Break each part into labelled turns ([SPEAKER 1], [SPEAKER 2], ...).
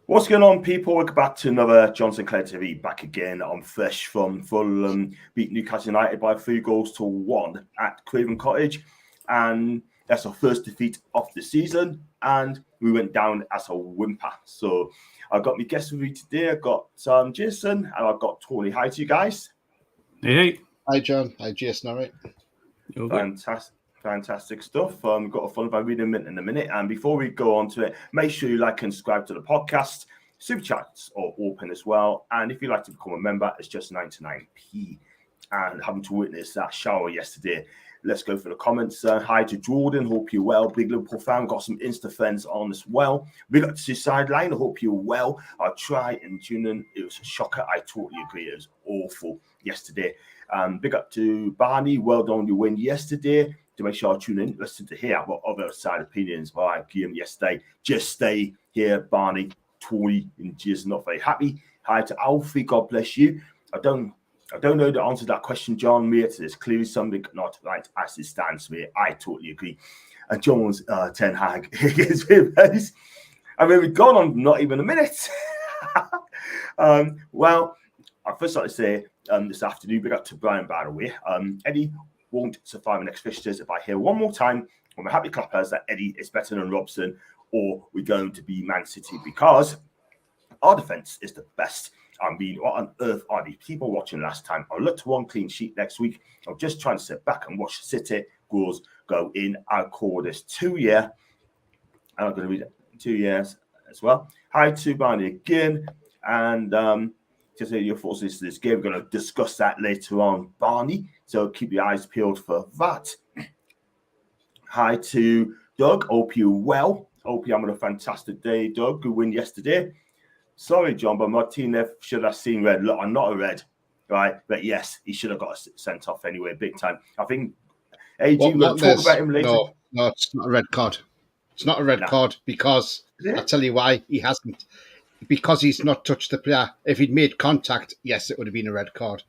[SPEAKER 1] What's going on, people? Welcome back to another John Sinclair TV. Back again. I'm fresh from Fulham. Beat Newcastle United by 3-1 at Craven Cottage. And that's our first defeat of the season. And we went down as a whimper. So I've got my guests with me today. I've got Jason and I've got Tony. Hi to you guys.
[SPEAKER 2] Hey.
[SPEAKER 3] Hi, John. Hi, Jason. All right.
[SPEAKER 1] Fantastic stuff. We've got a fun by reading in a minute. And before we go on to it, make sure you like and subscribe to the podcast. Super chats are open as well. And if you'd like to become a member, it's just 99p. And having to witness that shower yesterday, let's go for the comments. Hi to Jordan. Hope you're well. Big Liverpool fan. Got some Insta friends on as well. Big up to the sideline. I hope you're well. I'll try and tune in. It was a shocker. I totally agree. It was awful yesterday. Big up to Barney. Well done on your win yesterday. To make sure I tune in, listen to hear what other side opinions by game yesterday. Just stay here, Barney, Tony, and Jason. Not very happy. Hi to Alfie. God bless you. I don't know the answer to that question, John, mate. There's clearly something not right as it stands, mate. I totally agree. And John's Ten Hag against Rivers. I mean, we've gone on not even a minute. Well, I first like to say this afternoon, big up to Brian, by the way. Eddie won't survive the next fixtures. If I hear one more time from the happy clappers that Eddie is better than Robson, or we're going to be Man City, because our defence is the best. I mean, what on earth are these people watching last time? I'll look to one clean sheet next week. I'm just trying to sit back and watch City goals go in. I'll call this 2 year. I'm going to read it 2 years as well. Hi to Barney again. And just say your thoughts on this game. We're going to discuss that later on, Barney. So keep your eyes peeled for that. Hi to Doug. Hope you're well. Hope you're having a fantastic day, Doug. Good win yesterday. Sorry, John, but Martinez should have seen red. Look, I'm not a red, right? But yes, he should have got sent off anyway, big time. I think AG, we'll talk about him later.
[SPEAKER 3] No, it's not a red card. It's not a red card because I'll tell you why he hasn't. Because he's not touched the player. If he'd made contact, yes, it would have been a red card.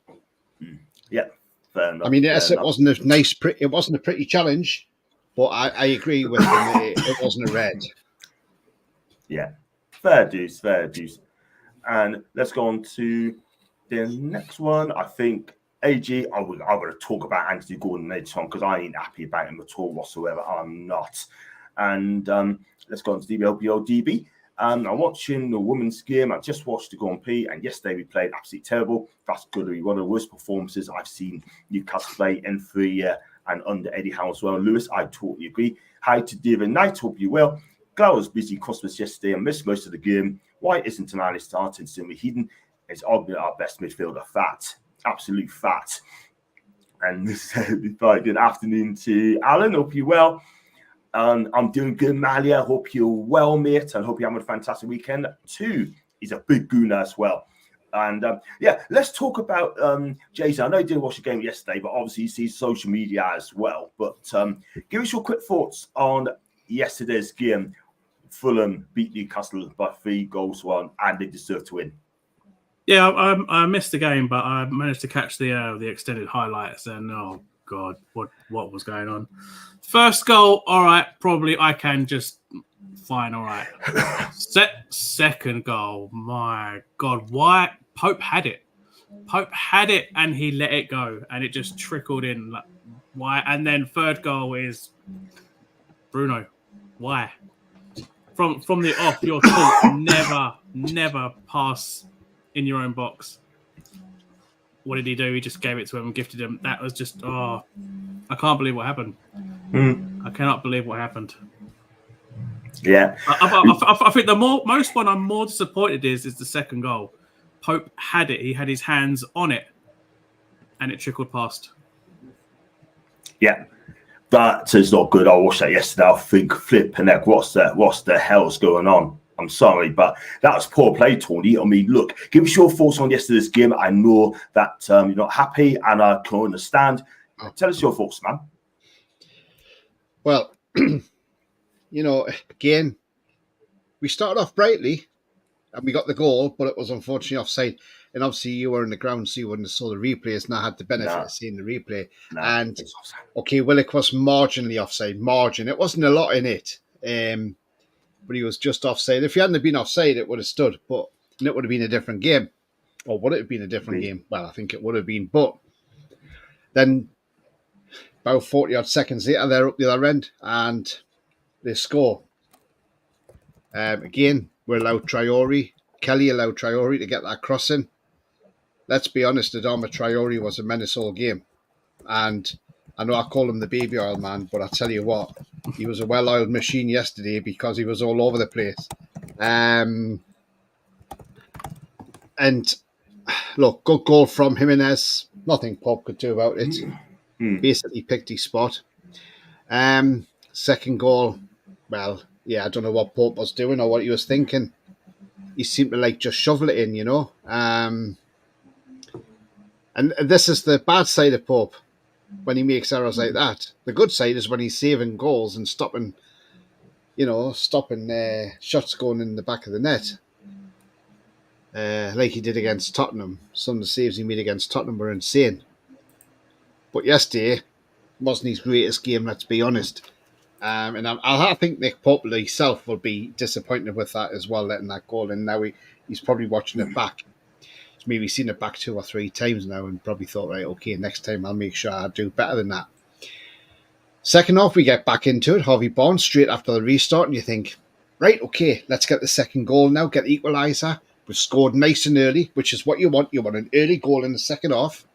[SPEAKER 1] Yeah, fair enough.
[SPEAKER 3] I mean, yes, it wasn't a it wasn't a pretty challenge, but I agree with him. It wasn't a red.
[SPEAKER 1] Yeah, fair dues. And let's go on to the next one. I think AG, I'm going to talk about Anthony Gordon later on because I ain't happy about him at all whatsoever. I'm not. And let's go on to DB. I'm watching the women's game. I just watched the Grand Prix, and yesterday we played absolutely terrible. That's going to be one of the worst performances I've seen Newcastle play in 3 years and under Eddie Howe as well. Lewis, I totally agree. Hi to David Knight. Hope you well. Glad I was busy Christmas yesterday and missed most of the game. Why isn't Tamale starting? Simi Heaton is arguably our best midfielder. Fat. Absolute fat. And good afternoon to Alan. Hope you well. I'm doing good, Malia. Hope you're well, mate, and hope you're having a fantastic weekend too. He's a big gooner as well. And let's talk about Jason. I know you didn't watch the game yesterday, but obviously you see social media as well. But give us your quick thoughts on yesterday's game. Fulham beat Newcastle by 3-1, and they deserve to win.
[SPEAKER 2] Yeah, I missed the game, but I managed to catch the extended highlights. And oh God, what was going on? First goal, all right, probably I can just fine, all right. Second goal, my God, why? Pope had it, and he let it go, and it just trickled in. Like, why? And then third goal is Bruno. Why? From the off, you're taught never pass in your own box. What did he do? He just gave it to him and gifted him. That was just, I can't believe what happened. I cannot believe what happened.
[SPEAKER 1] Yeah.
[SPEAKER 2] I think the most one I'm more disappointed is the second goal. Pope had it. He had his hands on it, and it trickled past.
[SPEAKER 1] Yeah. That is not good. I watched that yesterday. I think, flipping heck, what's the hell's going on? I'm sorry, but that was poor play, Tony. I mean, look, give us your thoughts on yesterday's game. I know that you're not happy, and I can understand. Tell us your thoughts, man.
[SPEAKER 3] Well, again, we started off brightly, and we got the goal, but it was unfortunately offside. And obviously, you were in the ground, so you wouldn't have saw the replays, and I had the benefit of seeing the replay. And okay, Willock was marginally offside. Margin. It wasn't a lot in it. but he was just offside. If he hadn't been offside, it would have stood, but it would have been a different game. Or would it have been a different game? Well, I think it would have been. But then about 40-odd seconds later, they're up the other end and they score. Again, we allowed Kelly allowed Traore to get that crossing. Let's be honest, Adama Traore was a menace all game. And I know I call him the baby oil man, but I tell you what, he was a well-oiled machine yesterday because he was all over the place. And look, good goal from Jimenez. Nothing Pope could do about it. Basically picked his spot. Second goal, well, yeah, I don't know what Pope was doing or what he was thinking. He seemed to just shovel it in, you know. And this is the bad side of Pope when he makes errors like that. The good side is when he's saving goals and stopping shots going in the back of the net. Like he did against Tottenham. Some of the saves he made against Tottenham were insane. But yesterday wasn't his greatest game, let's be honest. And I think Nick Pope himself will be disappointed with that as well, letting that goal in. Now he's probably watching it back. He's maybe seen it back 2 or 3 times now and probably thought, right, okay, next time I'll make sure I do better than that. Second half, we get back into it. Harvey Barnes straight after the restart, and you think, right, okay, let's get the second goal now, get the equaliser. We've scored nice and early, which is what you want. You want an early goal in the second half.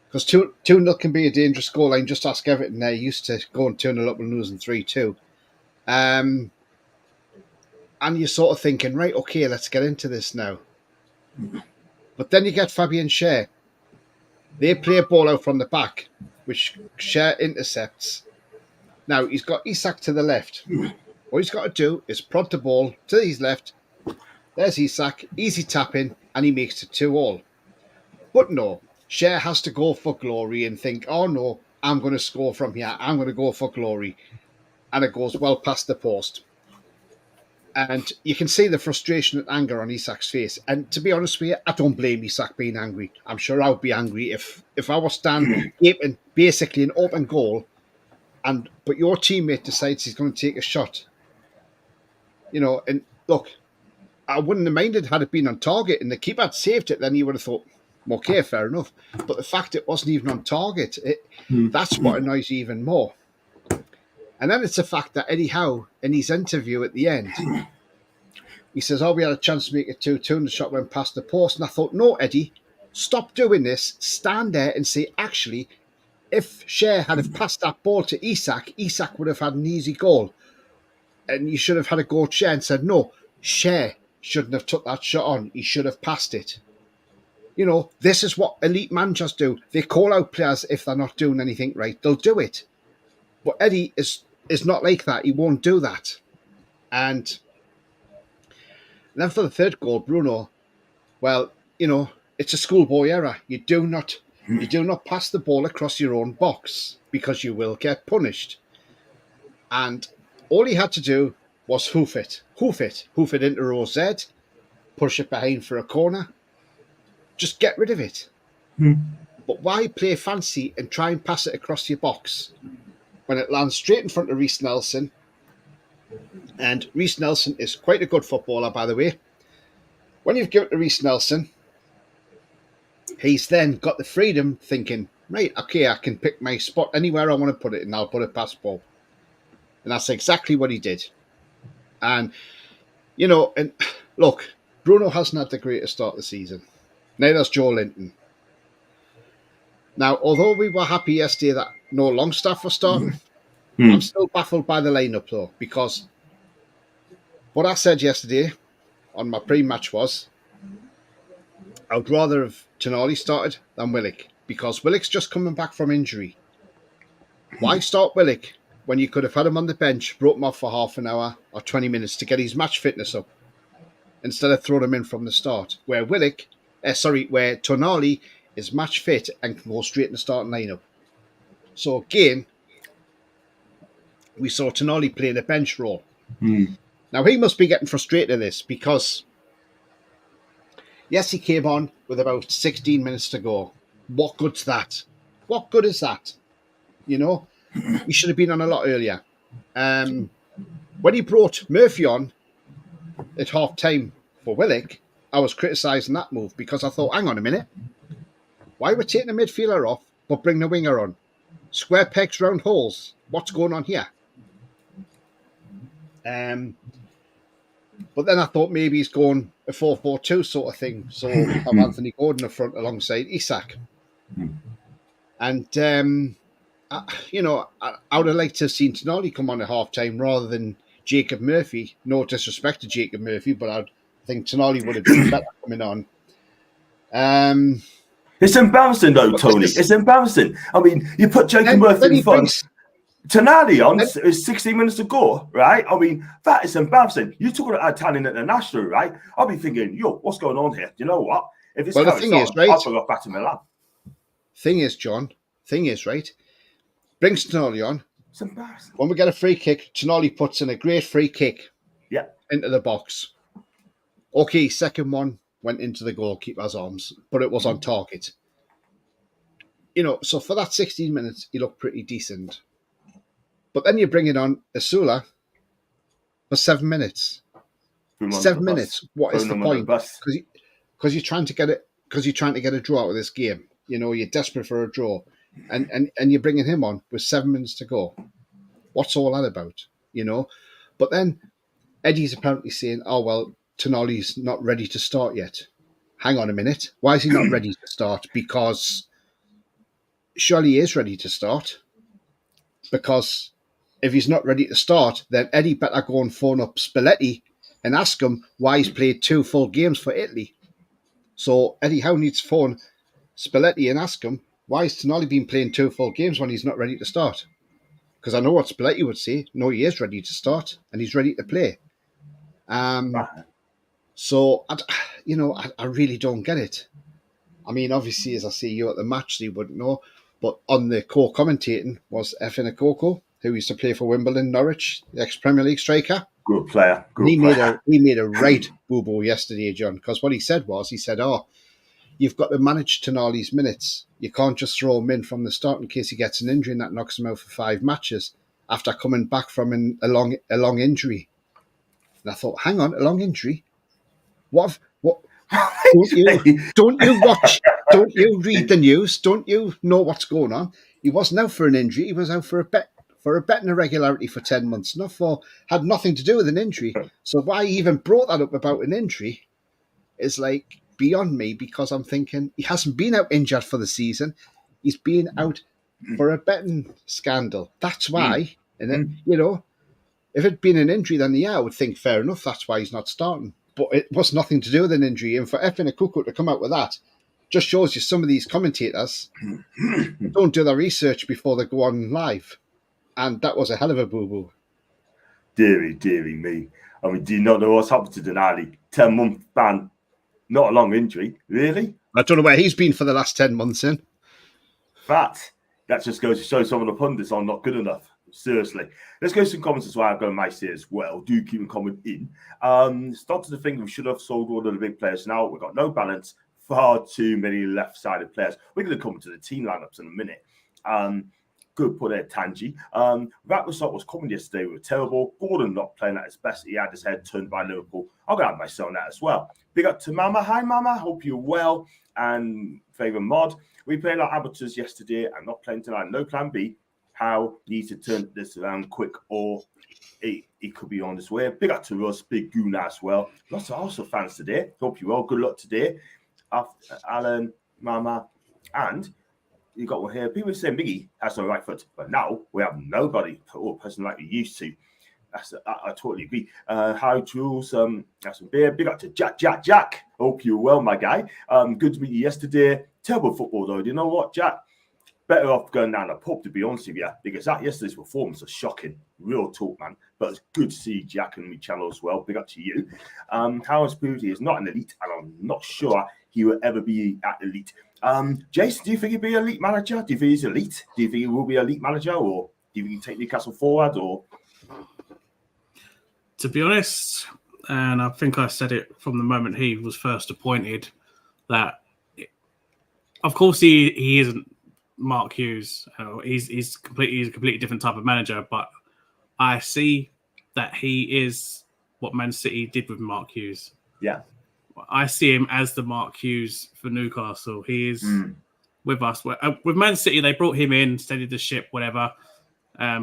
[SPEAKER 3] Because 2-0 can be a dangerous goal line. Just ask Everton. They're used to going 2-0 up and losing 3-2. And you're sort of thinking, right, okay, let's get into this now. But then you get Fabian Schär. They play a ball out from the back, which Schär intercepts. Now, he's got Isak to the left. What he's got to do is prod the ball to his left. There's Isak, easy tapping, and he makes it 2-2. But no, Schär has to go for glory and think, oh no, I'm going to score from here. I'm going to go for glory. And it goes well past the post. And you can see the frustration and anger on Isak's face. And to be honest with you, I don't blame Isak being angry. I'm sure I would be angry if I was standing gaping, basically an open goal, but your teammate decides he's going to take a shot. You know, and look, I wouldn't have minded had it been on target and the keeper had saved it, then you would have thought, okay, fair enough. But the fact it wasn't even on target, that's what annoys you even more. And then it's the fact that Eddie Howe, in his interview at the end, he says, we had a chance to make it 2-2 and the shot went past the post. And I thought, no, Eddie, stop doing this. Stand there and say, actually, if Schär had have passed that ball to Isak, Isak would have had an easy goal. And you should have had a go at Schär and said, no, Schär shouldn't have took that shot on. He should have passed it. You know, this is what elite managers do. They call out players if they're not doing anything right. They'll do it. But Eddie is not like that. He won't do that. And then for the third goal, Bruno, well, you know, it's a schoolboy error. You do not pass the ball across your own box because you will get punished. And all he had to do was hoof it into row Z, push it behind for a corner. Just get rid of it. But why play fancy and try and pass it across your box when it lands straight in front of Reece Nelson? And Reece Nelson is quite a good footballer, by the way. When you've given it to Reece Nelson, he's then got the freedom thinking, right, okay, I can pick my spot anywhere I want to put it and I'll put it past ball. And that's exactly what he did. And, you know, and look, Bruno hasn't had the greatest start of the season. Neither has Joe Linton. Now, although we were happy yesterday that no Longstaff was starting, I'm still baffled by the lineup, though, because what I said yesterday on my pre-match was I would rather have Tonali started than Willock, because Willock's just coming back from injury. Why start Willock when you could have had him on the bench, brought him off for half an hour or 20 minutes to get his match fitness up, instead of throwing him in from the start, where Tonali is match fit and can go straight in the starting lineup. So again, we saw Tonali play the bench role. Now he must be getting frustrated at this because, yes, he came on with about 16 minutes to go. What good's that? What good is that? You know, he should have been on a lot earlier. when he brought Murphy on at half time for Willock, I was criticising that move because I thought, hang on a minute, why we're taking a midfielder off but bring the winger on? Square pegs, round holes. What's going on here? But then I thought maybe he's going a 4-4-2 sort of thing. So have Anthony Gordon up front alongside Isak. And, I would have liked to have seen Tonali come on at half time rather than Jacob Murphy. No disrespect to Jacob Murphy, but I think Tonali would have been better coming on.
[SPEAKER 1] It's embarrassing though, Tony. It's embarrassing. I mean, you put Jacob Murphy in front. Tonali on is 16 minutes to go, right? I mean, that is embarrassing. You talk about Italian international, right? I'll be thinking, yo, what's going on here? You know what? If this
[SPEAKER 3] the thing is, right?
[SPEAKER 1] I'll go back to Milan.
[SPEAKER 3] Thing is, right? Brings Tonali on.
[SPEAKER 1] It's embarrassing.
[SPEAKER 3] When we get a free kick, Tonali puts in a great free kick into the box. Okay, second one went into the goalkeeper's arms, but it was on target. So for that 16 minutes, he looked pretty decent. But then you bring it on Asula for 7 minutes. 7 minutes. What is the point? Because you're trying to get it. Because you're trying to get a draw out of this game. You're desperate for a draw, and you're bringing him on with 7 minutes to go. What's all that about? But then Eddie's apparently saying, "Oh well, Tonali's not ready to start yet." Hang on a minute. Why is he not ready to start? Because surely he is ready to start. Because if he's not ready to start, then Eddie better go and phone up Spalletti and ask him why he's played 2 full games for Italy. So Eddie Howe needs to phone Spalletti and ask him why has Tonali been playing 2 full games when he's not ready to start? Because I know what Spalletti would say. No, he is ready to start and he's ready to play. So I really don't get it. I mean, obviously, as I see you at the match, so you wouldn't know. But on the co-commentating was Efin Akoko, who used to play for Wimbledon, Norwich, the ex-Premier League striker.
[SPEAKER 1] Good player.
[SPEAKER 3] He made a right boo-boo yesterday, John, because what he said, you've got to manage Tonali's minutes. You can't just throw him in from the start in case he gets an injury and that knocks him out for 5 matches after coming back from a long injury. And I thought, hang on, a long injury? What? Don't you watch? Don't you read the news? Don't you know what's going on? He wasn't out for an injury. He was out for a betting irregularity for 10 months. Had nothing to do with an injury. So why he even brought that up about an injury is like beyond me, because I'm thinking he hasn't been out injured for the season. He's been out for a betting scandal. That's why. And then, if it'd been an injury, then I would think fair enough. That's why he's not starting. But it was nothing to do with an injury. And for Efin Akoko to come out with that just shows you some of these commentators don't do their research before they go on live. And that was a hell of a boo-boo.
[SPEAKER 1] Deary me. I mean, do you not know what's happened to Denali? 10-month ban, not a long injury. Really?
[SPEAKER 3] I don't know where he's been for the last 10 months in.
[SPEAKER 1] That just goes to show some of the pundits are not good enough. Seriously. Let's go to some comments as well. I've got a nice here as well. Do keep them comment in. Start to the thing we should have sold all of the big players now. We've got no balance. Far too many left-sided players. We're going to come to the team lineups in a minute. Good put there, Tanji. That result was coming yesterday. We were terrible. Gordon not playing at his best. He had his head turned by Liverpool. I'm going to have my son on that as well. Big up to Mama. Hi, Mama. Hope you're well. And favourite mod. We played our amateurs yesterday and not playing tonight. No plan B. How needs to turn this around quick, or it could be on his way. Big up to us, big Guna as well. Lots of Arsenal fans today. Hope you well. Good luck today. Alan, Mama, and you got one here. People say Miggy has no right foot, but now we have nobody or person like we used to. I totally agree. Hi, Jules. Have some beer. Big up to Jack. Hope you're well, my guy. Good to meet you yesterday. Terrible football, though. Do you know what, Jack? Better off going down the pub, to be honest with you, because that yesterday's performance was shocking. Real talk, man. But it's good to see Jack and me channel as well. Big up to you. Howard Spooty is not an elite, and I'm not sure he will ever be at elite. Jason, do you think he'll be elite manager? Do you think he's elite? Do you think he will be elite manager, or do you think he'll take Newcastle forward? Or
[SPEAKER 2] to be honest, and I think I said it from the moment he was first appointed, that of course he isn't Mark Hughes. He's a completely different type of manager, but I see that he is what Man City did with Mark Hughes.
[SPEAKER 1] Yeah.
[SPEAKER 2] I see him as the Mark Hughes for Newcastle. He is with us. With Man City, they brought him in, steadied the ship, whatever,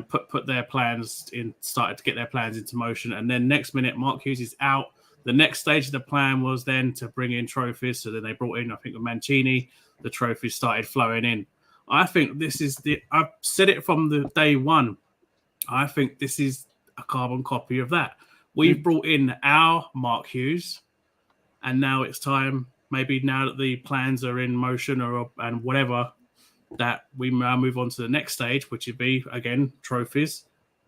[SPEAKER 2] put their plans in, started to get their plans into motion. And then next minute, Mark Hughes is out. The next stage of the plan was then to bring in trophies. So then they brought in, I think, with Mancini, the trophies started flowing in. I think this is I've said it from the day one. I think this is a carbon copy of that. We've brought in our Mark Hughes, and now it's time, maybe now that the plans are in motion and whatever, that we now move on to the next stage, which would be, again, trophies.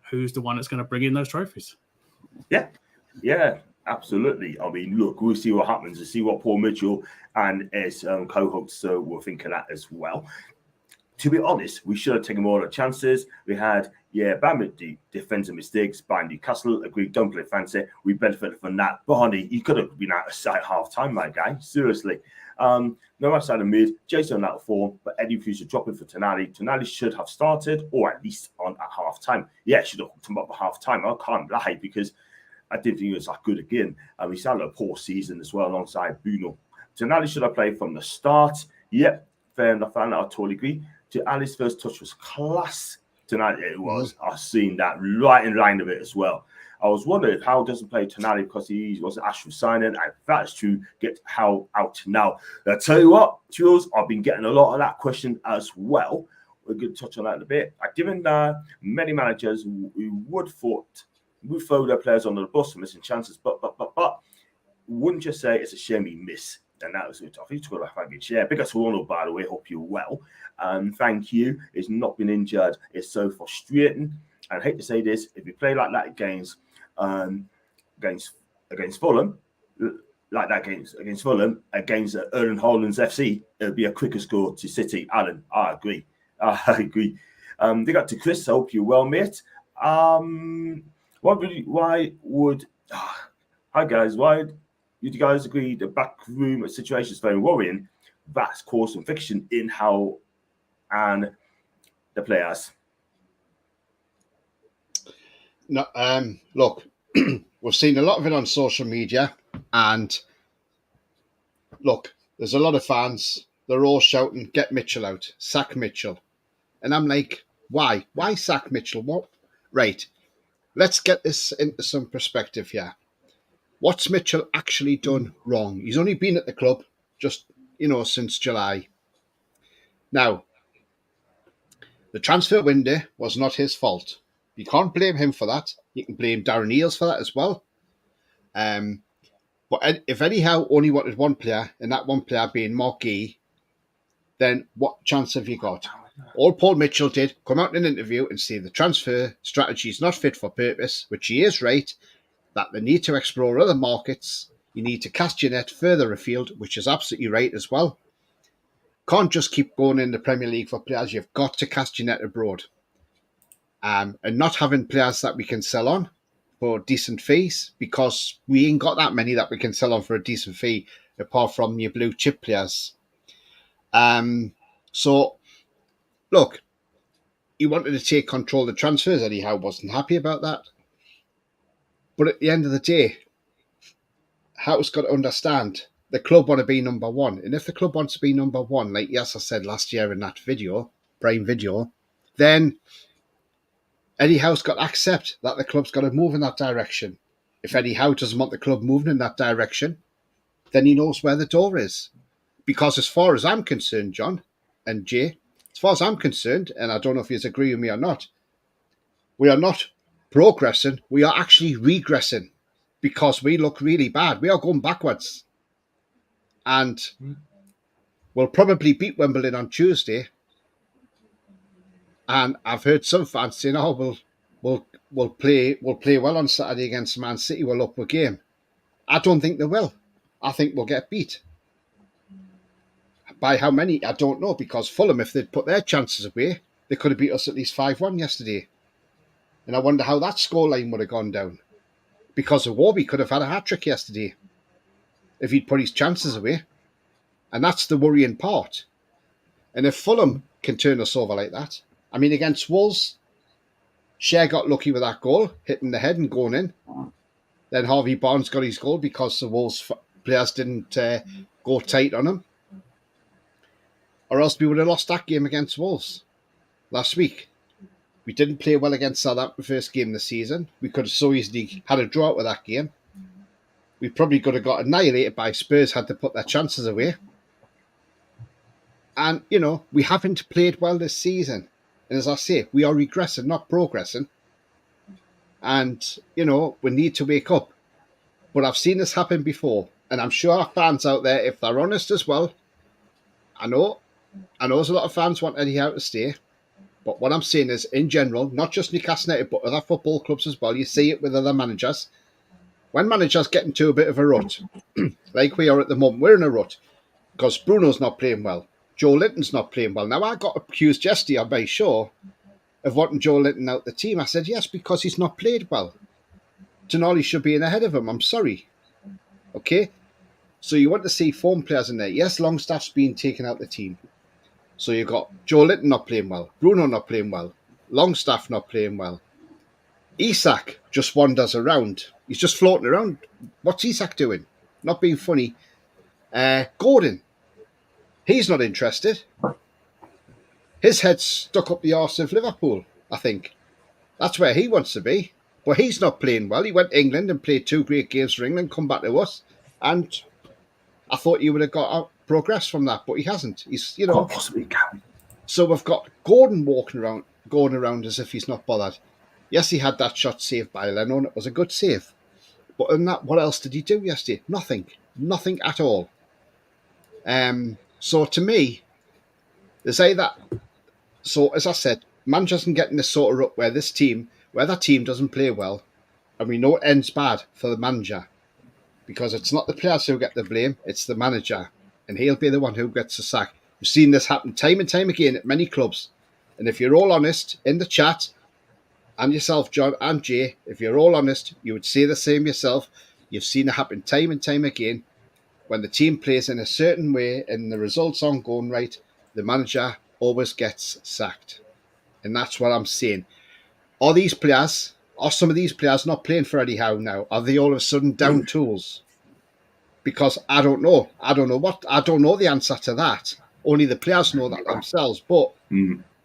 [SPEAKER 2] Who's the one that's going to bring in those trophies?
[SPEAKER 1] Yeah, absolutely. I mean, look, we'll see what happens and see what Paul Mitchell and his co-hosts will think of that as well. To be honest, we should have taken more of the chances. We had, bad defensive mistakes by Newcastle. Agreed, don't play fancy. We benefited from that. Barney, you could have been out of sight half-time, my guy. Seriously. No outside of mid. Jason out of form, but Eddie Fuchs dropping for Tonali. Tonali should have started, or at least on at half-time. Yeah, should have hooked him up at half-time. I can't lie, because I didn't think he was that good again. We started a poor season as well alongside Bruno. Tonali should have played from the start. Yep, fair enough. I totally agree. To Ali's first touch was class tonight. It was. I've seen that right in line of it as well. I was wondering how doesn't play Tonali because he was an Ashford signing, and that's true. Get how out now. I'll tell you what, Jules, I've been getting a lot of that question as well. We're going to touch on that in a bit. Given many managers who would throw their players under the bus for missing chances, but wouldn't you say it's a shame he missed? And that was it. I think it's got a fucking share. Big up to Ronald, by the way. Hope you're well. Thank you. It's not been injured. It's so frustrating. And I hate to say this, if you play like that against Fulham, against Erling Haaland's FC, it'll be a quicker score to City. Alan, I agree. They got to Chris. I hope you're well, mate. Hi guys. Why would you guys agree the backroom situation is very worrying? That's caused some friction in how and the players.
[SPEAKER 3] No, look, we've seen a lot of it on social media, and look, there's a lot of fans. They're all shouting, "Get Mitchell out, sack Mitchell," and I'm like, why? Why sack Mitchell? What? Right. Let's get this into some perspective here. What's Mitchell actually done wrong? He's only been at the club just, since July. Now, the transfer window was not his fault. You can't blame him for that. You can blame Darren Eales for that as well. But if Eddie Howe only wanted one player, and that one player being Marquis, then what chance have you got? All Paul Mitchell did, come out in an interview and say the transfer strategy is not fit for purpose, which he is right, that they need to explore other markets. You need to cast your net further afield, which is absolutely right as well. Can't just keep going in the Premier League for players. You've got to cast your net abroad. And not having players that we can sell on for decent fees, because we ain't got that many that we can sell on for a decent fee, apart from your blue chip players. So, look, he wanted to take control of the transfers. Eddie Howe wasn't happy about that. But at the end of the day, Howe's got to understand the club want to be number one. And if the club wants to be number one, like I said last year in that video, Prime video, then Eddie Howe's got to accept that the club's got to move in that direction. If Eddie Howe doesn't want the club moving in that direction, then he knows where the door is. Because as far as I'm concerned, John and Jay, as far as I'm concerned, and I don't know if you agree with me or not, we are not progressing, we are actually regressing, because we look really bad. We are going backwards. And we'll probably beat Wimbledon on Tuesday. And I've heard some fans saying, we'll play well on Saturday against Man City, we'll up a game. I don't think they will. I think we'll get beat. By how many, I don't know, because Fulham, if they'd put their chances away, they could have beat us at least 5-1 yesterday. And I wonder how that scoreline would have gone down. Because Iwobi could have had a hat-trick yesterday if he'd put his chances away. And that's the worrying part. And if Fulham can turn us over like that, I mean, against Wolves, Shea got lucky with that goal, hitting the head and going in. Then Harvey Barnes got his goal because the Wolves players didn't go tight on him. Or else we would have lost that game against Wolves last week. We didn't play well against Southampton first game of the season. We could have so easily had a draw out with that game. We probably could have got annihilated by Spurs had to put their chances away. And, we haven't played well this season. And as I say, we are regressing, not progressing. And, we need to wake up. But I've seen this happen before. And I'm sure our fans out there, if they're honest as well, I know there's a lot of fans want Eddie Howe to stay. But what I'm saying is, in general, not just Newcastle United, but other football clubs as well, you see it with other managers. When managers get into a bit of a rut, like we are at the moment, we're in a rut because Bruno's not playing well. Joe Linton's not playing well. Now, I got accused yesterday, I'm very sure, of wanting Joe Linton out the team. I said, yes, because he's not played well. Tonali should be in ahead of him. I'm sorry. Okay? So you want to see form players in there. Yes, Longstaff's been taken out the team. So you've got Joe Linton not playing well, Bruno not playing well, Longstaff not playing well. Isak just wanders around. He's just floating around. What's Isak doing? Not being funny. Gordon. He's not interested. His head's stuck up the arse of Liverpool, I think. That's where he wants to be. But he's not playing well. He went to England and played 2 great games for England, come back to us. And I thought he would have got progress from that, but he hasn't. He's,
[SPEAKER 1] Can't possibly can.
[SPEAKER 3] So we've got Gordon going around as if he's not bothered. Yes, he had that shot saved by Leno, and it was a good save. But other than that, what else did he do yesterday? Nothing. Nothing at all. So to me, they say that. So as I said, Manchester's getting this sort of rut where that team doesn't play well, and we know it ends bad for the manager because it's not the players who get the blame, it's the manager, and he'll be the one who gets the sack. We've seen this happen time and time again at many clubs. And if you're all honest in the chat, and yourself, John and Jay, if you're all honest, you would say the same yourself. You've seen it happen time and time again. When the team plays in a certain way and the results aren't going right, the manager always gets sacked. And that's what I'm saying. Are some of these players not playing for Eddie Howe now? Are they all of a sudden down tools? Because I don't know. I don't know the answer to that. Only the players know that themselves. But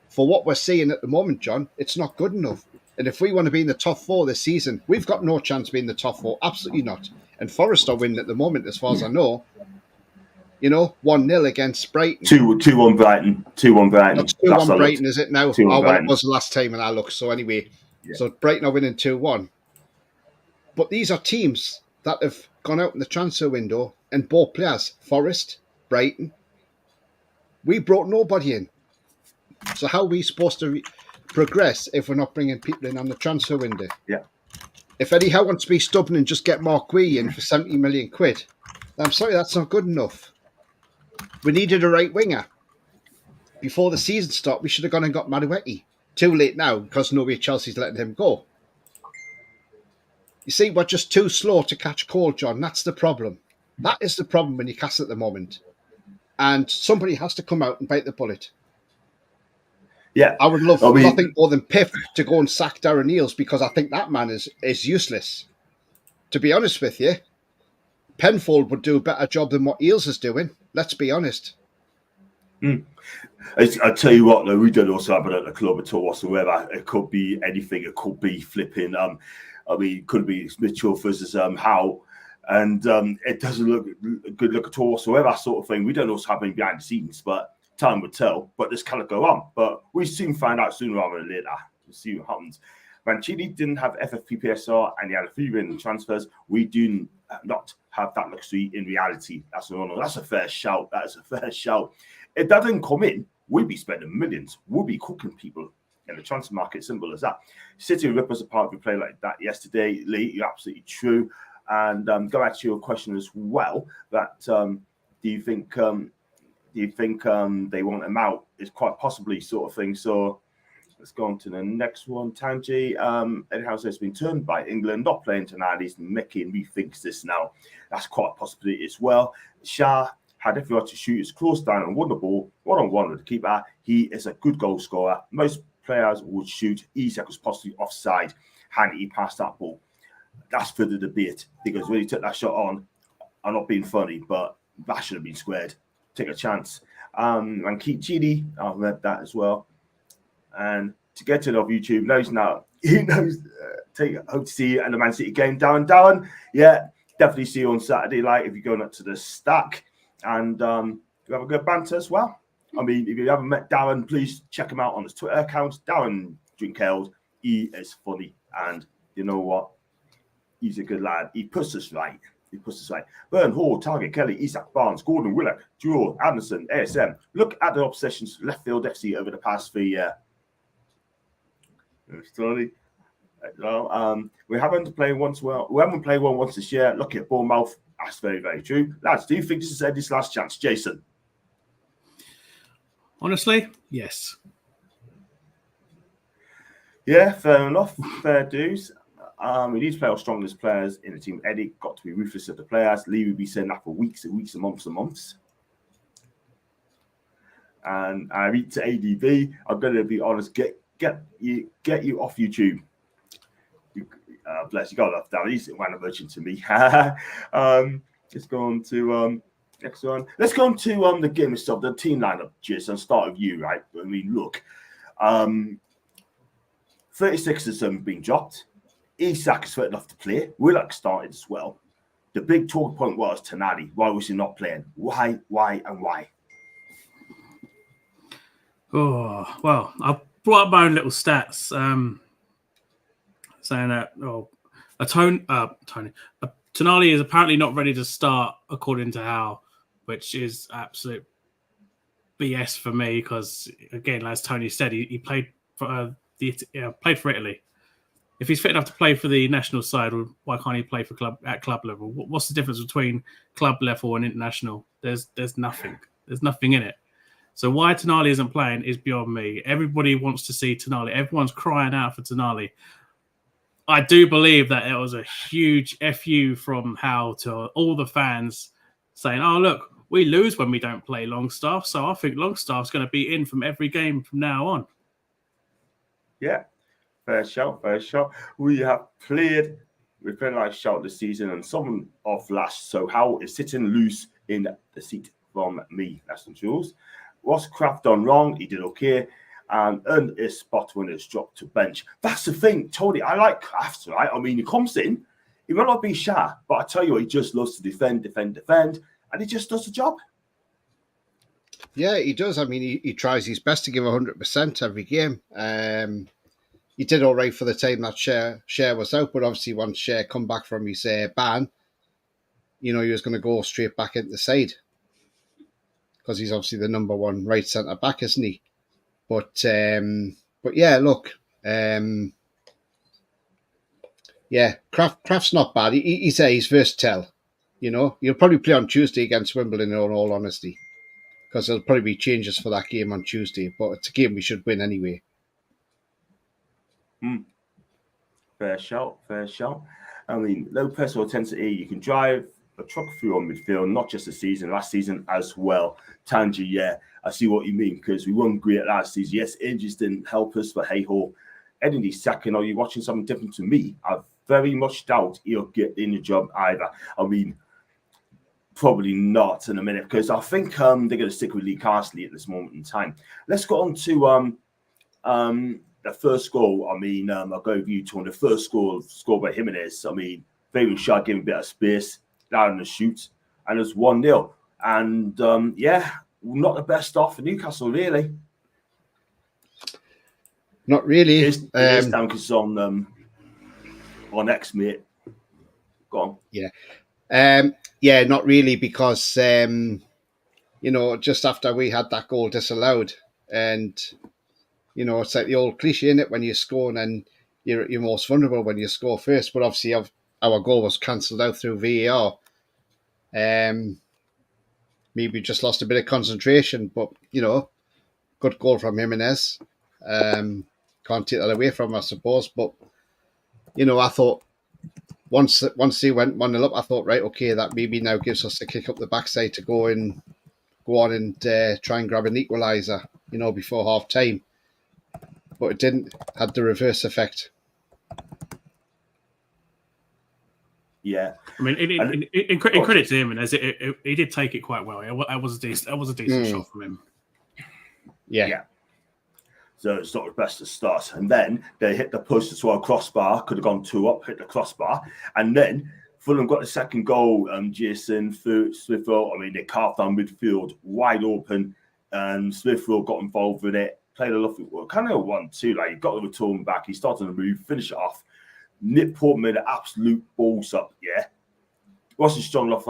[SPEAKER 3] for what we're seeing at the moment, John, it's not good enough. And if we want to be in the top 4 this season, we've got no chance of being in the top 4. Absolutely not. And Forest are winning at the moment, as far as I know. 1-0 against Brighton.
[SPEAKER 1] 2-1 Brighton. 2-1 Brighton.
[SPEAKER 3] That's 2-1 Brighton, is it now?
[SPEAKER 1] Well,
[SPEAKER 3] it was the last time when I looked. So anyway, So Brighton are winning 2-1. But these are teams that have gone out in the transfer window and bought players. Forest, Brighton. We brought nobody in. So how are we supposed to progress if we're not bringing people in on the transfer window?
[SPEAKER 1] Yeah.
[SPEAKER 3] If Eddie Howe wants to be stubborn and just get Mark Wee in for 70 million quid, I'm sorry, that's not good enough. We needed a right winger. Before the season started, we should have gone and got Madueke. Too late now because nobody at Chelsea's letting him go. You see, we're just too slow to catch cold, John. That's the problem. That is the problem when you cast at the moment. And somebody has to come out and bite the bullet.
[SPEAKER 1] Yeah,
[SPEAKER 3] I would love nothing more than Piff to go and sack Darren Eales because I think that man is useless. To be honest with you, Penfold would do a better job than what Eales is doing. Let's be honest.
[SPEAKER 1] I tell you what, though, we don't also have it at the club at all whatsoever. It could be anything. It could be flipping. It could be Mitchell versus Howe, and it doesn't look good look at all whatsoever. Sort of thing. We don't also have any behind the scenes, but time would tell. But this cannot go on. But we soon find out sooner rather than later. We'll see what happens. Mancini didn't have FFP-PSR and he had a few in transfers. We do not have that luxury in reality. That's a fair shout. That is a fair shout. If that didn't come in, we'd be spending millions. We'd be cooking people in the transfer market. Simple as that. City rip us apart. We played like that yesterday. Lee, you're absolutely true. And go back to your question as well. That do you think they want him out? Is quite possibly sort of thing. So let's go on to the next one. Tanji, Eddie Howe has been turned by England, not playing tonight. He's making rethinks this now. That's quite a possibility as well. Shah had everyone to shoot his close down and won the ball one-on-one with the keeper. He is a good goal scorer. Most players would shoot. Isak was possibly offside, and he passed that ball. That's for the debate, because when he took that shot on, I'm not being funny, but that should have been squared. Take a chance. And Keith Chidi, I've read that as well. And to get to it off YouTube, he knows. Hope to see you at the Man City game, Darren. Yeah, definitely see you on Saturday night if you're going up to the Stack, and you have a good banter as well. I mean, if you haven't met Darren, please check him out on his Twitter account, Darren Drinkeld. He is funny, and you know what? He's a good lad. He puts us right. Burn Hall, Target, Kelly, Isak Barnes, Gordon Willock, Jewel, Anderson, ASM. Look at the opposition's left field FC over the past 3 years. We haven't played once well. We haven't played one once this year. Look at Bournemouth. That's very, very true. Lads, do you think this is Eddie's last chance? Jason?
[SPEAKER 2] Honestly, yes.
[SPEAKER 1] Yeah, fair enough. Fair dues. We need to play our strongest players in the team. Eddie got to be ruthless with the players. Lee will be saying that for weeks and weeks and months. And I read to ADB. I'm going to be honest. Get you off YouTube. Bless you. God love that. He's one merchant to me. Let's go on to next one. Let's go on to the game itself, the team lineup. Jason, start with you, right? I mean, look, 36 of them being dropped. Isak is fit enough to play. Willock started as well. The big talk point was Tonali. Why was he not playing? Why?
[SPEAKER 2] Oh, well, I brought up my own little stats saying that Tonali is apparently not ready to start according to Hal, which is absolute BS for me because, again, as Tony said, he played for played for Italy. If he's fit enough to play for the national side, why can't he play for club level? What's the difference between club level and international? There's nothing. There's nothing in it. So why Tonali isn't playing is beyond me. Everybody wants to see Tonali. Everyone's crying out for Tonali. I do believe that it was a huge FU from Hal to all the fans saying, oh, look, we lose when we don't play Longstaff. So I think Longstaff's going to be in from every game from now on.
[SPEAKER 1] Yeah. Fair shout. We've played like shout this season and someone off last. So Hal is sitting loose in the seat from me. That's the rules. What's Kraft done wrong? He did okay. And earned his spot when it's dropped to bench. That's the thing, Tony. I like Kraft, right? I mean, he comes in, he will not be shy, but I tell you what, he just loves to defend, and he just does the job.
[SPEAKER 3] Yeah, he does. I mean, he tries his best to give 100% every game. He did all right for the time that Share was out, but obviously once Share come back from his ban, he was going to go straight back into the side because he's obviously the number one right centre back, isn't he? But yeah, look, Kraft's not bad. He's versatile. He'll probably play on Tuesday against Wimbledon. In all honesty, because there'll probably be changes for that game on Tuesday. But it's a game we should win anyway.
[SPEAKER 1] Fair shout. I mean, low pressure intensity. You can drive a truck through on midfield, not just this season, last season as well. Tangi, yeah, I see what you mean because we weren't great last season. Yes, injuries didn't help us, but hey ho. Eddie second, are you watching something different to me? I very much doubt he'll get in the job either. I mean, probably not in a minute because I think they're going to stick with Lee Carsley at this moment in time. Let's go on to the first goal. I mean, I'll go with you, Tony. The first goal scored by Jimenez. I mean, very shot, giving a bit of space down the shoot, and it's 1-0. And not the best off for Newcastle, really.
[SPEAKER 3] Not really.
[SPEAKER 1] It's down because on X, mate. Go on.
[SPEAKER 3] Yeah. Not really because just after we had that goal disallowed, and it's like the old cliche, innit? When you score, and then you're most vulnerable when you score first. But obviously, our goal was cancelled out through VAR. Maybe just lost a bit of concentration, but good goal from Jimenez. Can't take that away from him, I suppose. But I thought once they went 1-0 up, I thought, right, okay, that maybe now gives us a kick up the backside to go on and try and grab an equaliser, before half time. but it didn't. Had the reverse effect.
[SPEAKER 1] Yeah.
[SPEAKER 2] I mean, in credit to him, and as he did take it quite well. That was a decent shot from him.
[SPEAKER 3] Yeah.
[SPEAKER 1] So it's not the best of starts. And then they hit the post as well, crossbar, could have gone 2 up, hit the crossbar. And then Fulham got the second goal. Jason Smith-Rowe, I mean, they carved down midfield wide open. Smith-Rowe got involved with it, played a lovely work. Kind of 1-2, like he got the return back, he started to move, finish it off. Nick Pope made an absolute balls up, yeah. Wasn't strong enough,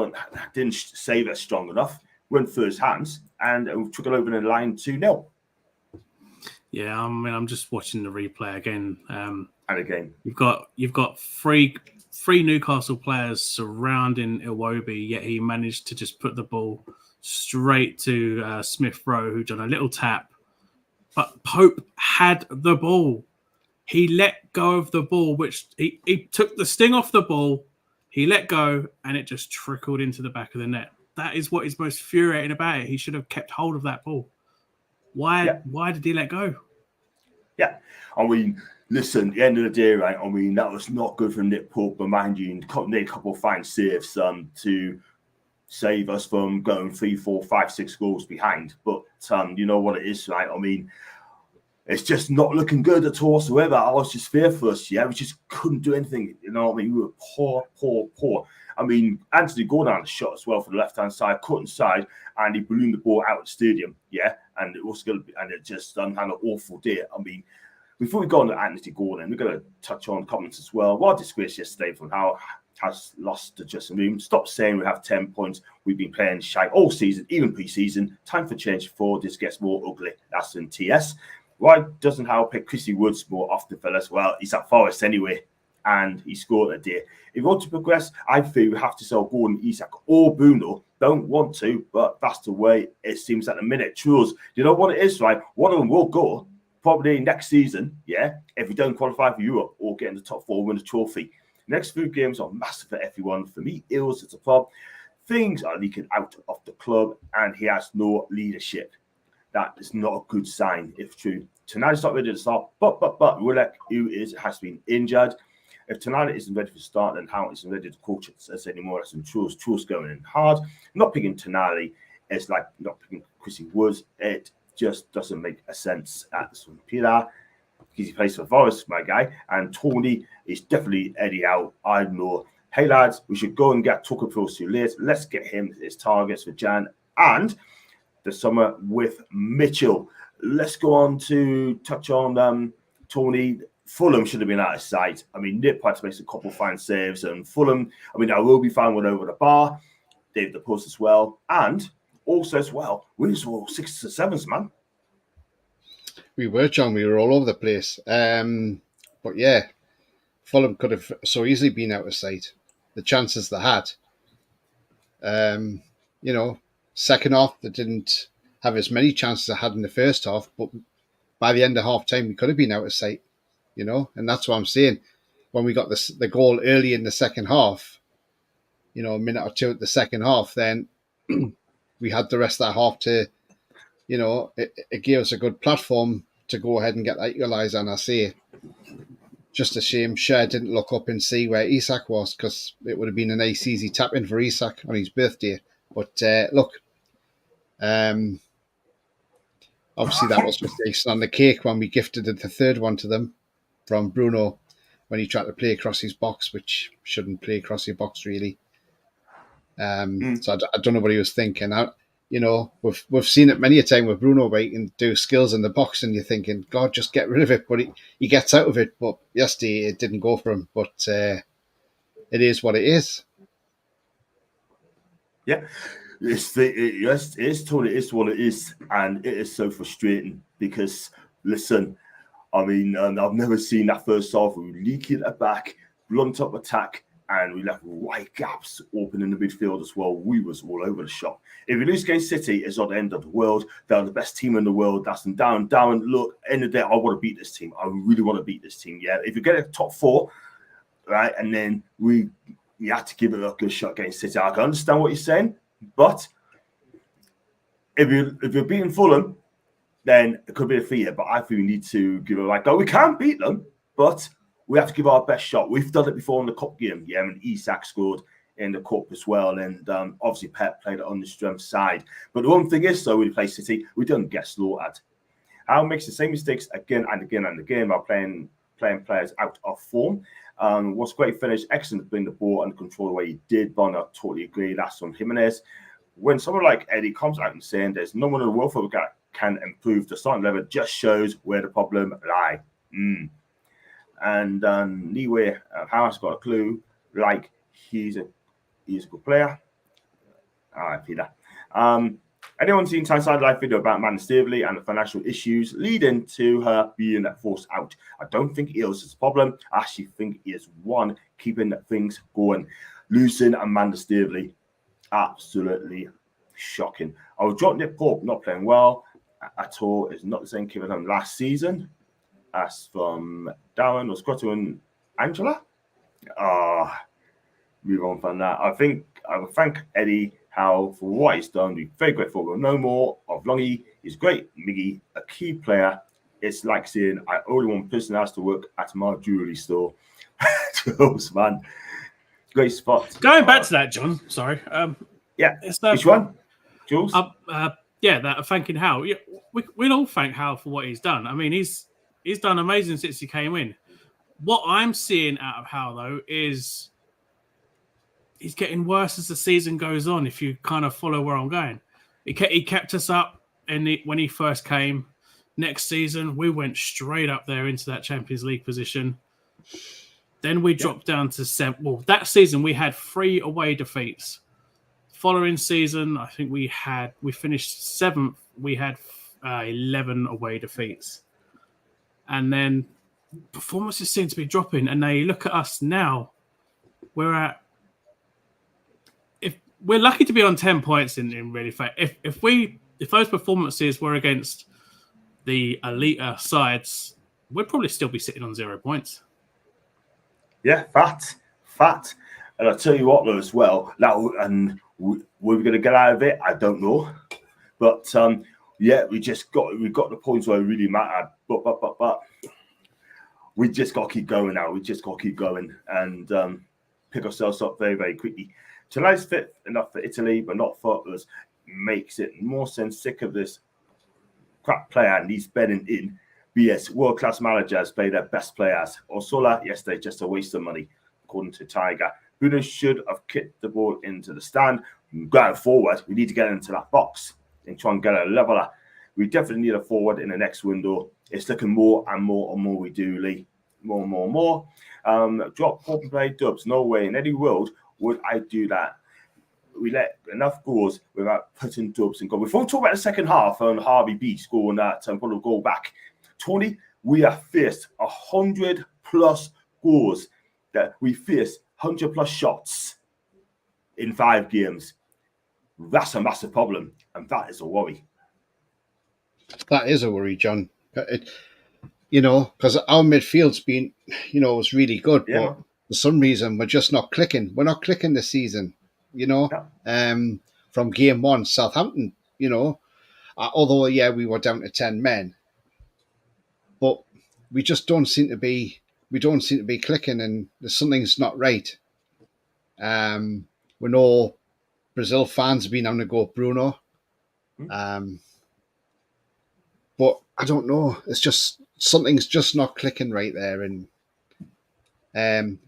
[SPEAKER 1] didn't save it strong enough, went through his hands, and took it over the line 2-0.
[SPEAKER 2] Yeah, I mean, I'm just watching the replay again.
[SPEAKER 1] And again,
[SPEAKER 2] you've got three Newcastle players surrounding Iwobi, yet he managed to just put the ball straight to Smith-Rowe, who done a little tap. But Pope had the ball. He let go of the ball, which he took the sting off the ball. He let go, and it just trickled into the back of the net. That is what is most infuriating about it. He should have kept hold of that ball. Why did he let go?
[SPEAKER 1] Yeah. I mean, listen, at the end of the day, right, I mean, that was not good for Nick Pope, but mind you, he made a couple of fine saves to save us from going 3, 4, 5, 6 goals behind. But you know what it is, right? I mean, it's just not looking good at all whatsoever. I was just fearful us, yeah. We just couldn't do anything. You know what I mean? We were poor. I mean, Anthony Gordon had a shot as well for the left-hand side, cut inside, and he ballooned the ball out of the stadium, yeah. And it was going to be, and it just had an awful day. I mean, before we go on to Anthony Gordon, we're going to touch on comments as well. What a disgrace yesterday from how has lost to Justin Ream. Stop saying we have 10 points. We've been playing shy all season, even pre-season. Time for change before this gets more ugly. That's in TS. Why doesn't Howell pick Chrissy Woods more often, fellas? Well, he's at Forest anyway, and he scored a day. If you want to progress, I feel we have to sell Gordon, Isak, or Bruno. Don't want to, but that's the way it seems at the minute. Truls, you know what it is, right? One of them will go probably next season, yeah, if we don't qualify for Europe or get in the top 4, win a trophy. Next few games are massive for everyone. For me, Eels, it's a problem. Things are leaking out of the club, and he has no leadership. That is not a good sign, if true. Tonali's not ready to start, but Willock, who has been injured. If Tonali isn't ready to start, then Howell isn't ready to coach us anymore. That's in Truls going in hard. Not picking Tonali is like not picking Chrissy Woods. It just doesn't make a sense at this one. Pilar, because he plays for Forest, my guy, and Tony is definitely Eddie out. I know. Hey lads, we should go and get Tucker Pros too late. Let's get him his targets for Jan and the summer with Mitchell. Let's go on to touch on Tony. Fulham should have been out of sight. I mean, Nip had to make a couple of fine saves, and Fulham, I mean, I will be fine one over the bar. David the post as well. And also as well, we was all 6s to 7s, man.
[SPEAKER 3] We were, John. We were all over the place. But yeah, Fulham could have so easily been out of sight. The chances they had. You know, second half, they didn't have as many chances as they had in the first half, but by the end of half time, we could have been out of sight, you know, and that's what I'm saying. When we got the goal early in the second half, you know, a minute or two at the second half, then we had the rest of that half to, you know, it gave us a good platform to go ahead and get that utilised. And I say, just a shame Cher didn't look up and see where Isak was, because it would have been a nice, easy tap in for Isak on his birthday. But look, obviously that was just icing on the cake when we gifted the third one to them from Bruno when he tried to play across his box, which shouldn't play across your box really. So I don't know what he was thinking. You know, we've seen it many a time with Bruno where he can do skills in the box and you're thinking, God, just get rid of it. But he gets out of it. But yesterday it didn't go for him. But it is what it is.
[SPEAKER 1] Yeah. It is totally is what it is, and it is so frustrating because listen, I mean, I've never seen that first half. We leak it at the back, blunt up attack, and we left wide gaps open in the midfield as well. We was all over the shop. If we lose against City, it's not the end of the world. They're the best team in the world. That's them down. Look, end of the day, I want to beat this team. I really want to beat this team. Yeah, if you get a top 4, right, and then we had to give it a good shot against City. I can understand what you're saying. But if you're beating Fulham, then it could be defeated. But I think we need to give it a go. We can beat them, but we have to give our best shot. We've done it before in the cup game. Yeah, and Isak scored in the cup as well. And obviously Pep played it on the strength side. But the one thing is, though, when we play City, we don't get slaughtered. Al makes the same mistakes again and again and again by playing players out of form. Was great finish, excellent to bring the ball and control the way he did. But I totally agree. That's on Jimenez. When someone like Eddie comes out and saying there's no one in the world for can improve, the starting level just shows where the problem lie. And Niwe Harris got a clue, like he's a good player. All right, Peter. Anyone seen Tyneside live video about Amanda Staveley and the financial issues leading to her being forced out? I don't think Eels is a problem. I actually think he is one keeping things going. Losing Amanda Staveley, absolutely shocking. I was dropping Nick Pope, not playing well at all. It's not the same keeper than last season. As from Darren, was Scotto and Angela. Move on from that. I think I will thank Eddie Howe for what he's done. We're very grateful. We'll know more of Longy. He's great. Miggy, a key player. It's like saying I only one person has to work at my jewelry store. Jules, man. Great spot.
[SPEAKER 2] Going back to that, John. Sorry.
[SPEAKER 1] Yeah.
[SPEAKER 2] It's
[SPEAKER 1] which one? Jules?
[SPEAKER 2] Yeah, that thanking Howe. Yeah, we'll all thank Howe for what he's done. I mean, he's done amazing since he came in. What I'm seeing out of Howe, though, is he's getting worse as the season goes on, if you kind of follow where I'm going. He kept us up when he first came. Next season, we went straight up there into that Champions League position. Then we dropped down to 7. Well, that season, we had 3 away defeats. Following season, I think we finished 7th. We had 11 away defeats. And then performances seem to be dropping. And now you look at us now, we're lucky to be on 10 points in really fact. If those performances were against the elite sides, we'd probably still be sitting on 0 points.
[SPEAKER 1] Yeah, fat. And I'll tell you what, though, as well. Now, and we're going to get out of it. I don't know, but we got the points where it really mattered. But we just got to keep going now. We just got to keep going and pick ourselves up very, very quickly. Tonight's fit enough for Italy, but not for us. Makes it more sense. Sick of this crap player and he's bedding in. BS world-class managers play their best players. Orsola yesterday just a waste of money, according to Tiger. Bruno should have kicked the ball into the stand. Going forward, we need to get into that box and try and get a leveler. We definitely need a forward in the next window. It's looking more and more we do, Lee. More. Drop Pope and play Dubs. No way in any world would I do that. We let enough goals without putting Dubs in goal. Before we talk about the second half and Harvey B scoring that goal back, Tony, we have faced 100+ goals. That we faced 100+ shots in 5 games. That's a massive problem, and that is a worry.
[SPEAKER 3] That is a worry, John. Because our midfield's been, was really good, but for some reason we're just not clicking. We're not clicking this season, From game 1, Southampton, although we were down to 10 men, but we just don't seem to be. We don't seem to be clicking, and something's not right. We know Brazil fans have been having to go with Bruno, but I don't know. It's just something's just not clicking right there, and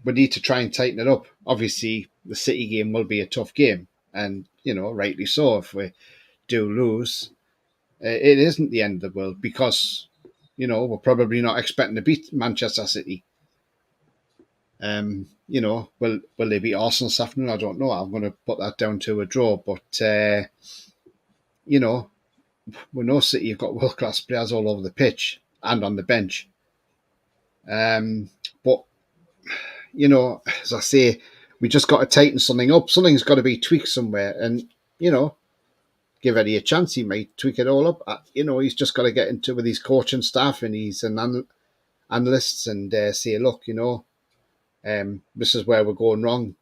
[SPEAKER 3] we need to try and tighten it up. Obviously, the City game will be a tough game, and rightly so. If we do lose, it isn't the end of the world because we're probably not expecting to beat Manchester City. Will they beat Arsenal this afternoon? I don't know. I'm going to put that down to a draw. But, we know City have got world-class players all over the pitch and on the bench. But, as I say, we just got to tighten something up. Something's got to be tweaked somewhere. And, give Eddie a chance. He might tweak it all up. He's just got to get into with his coaching staff and his analysts and say, look, this is where we're going wrong.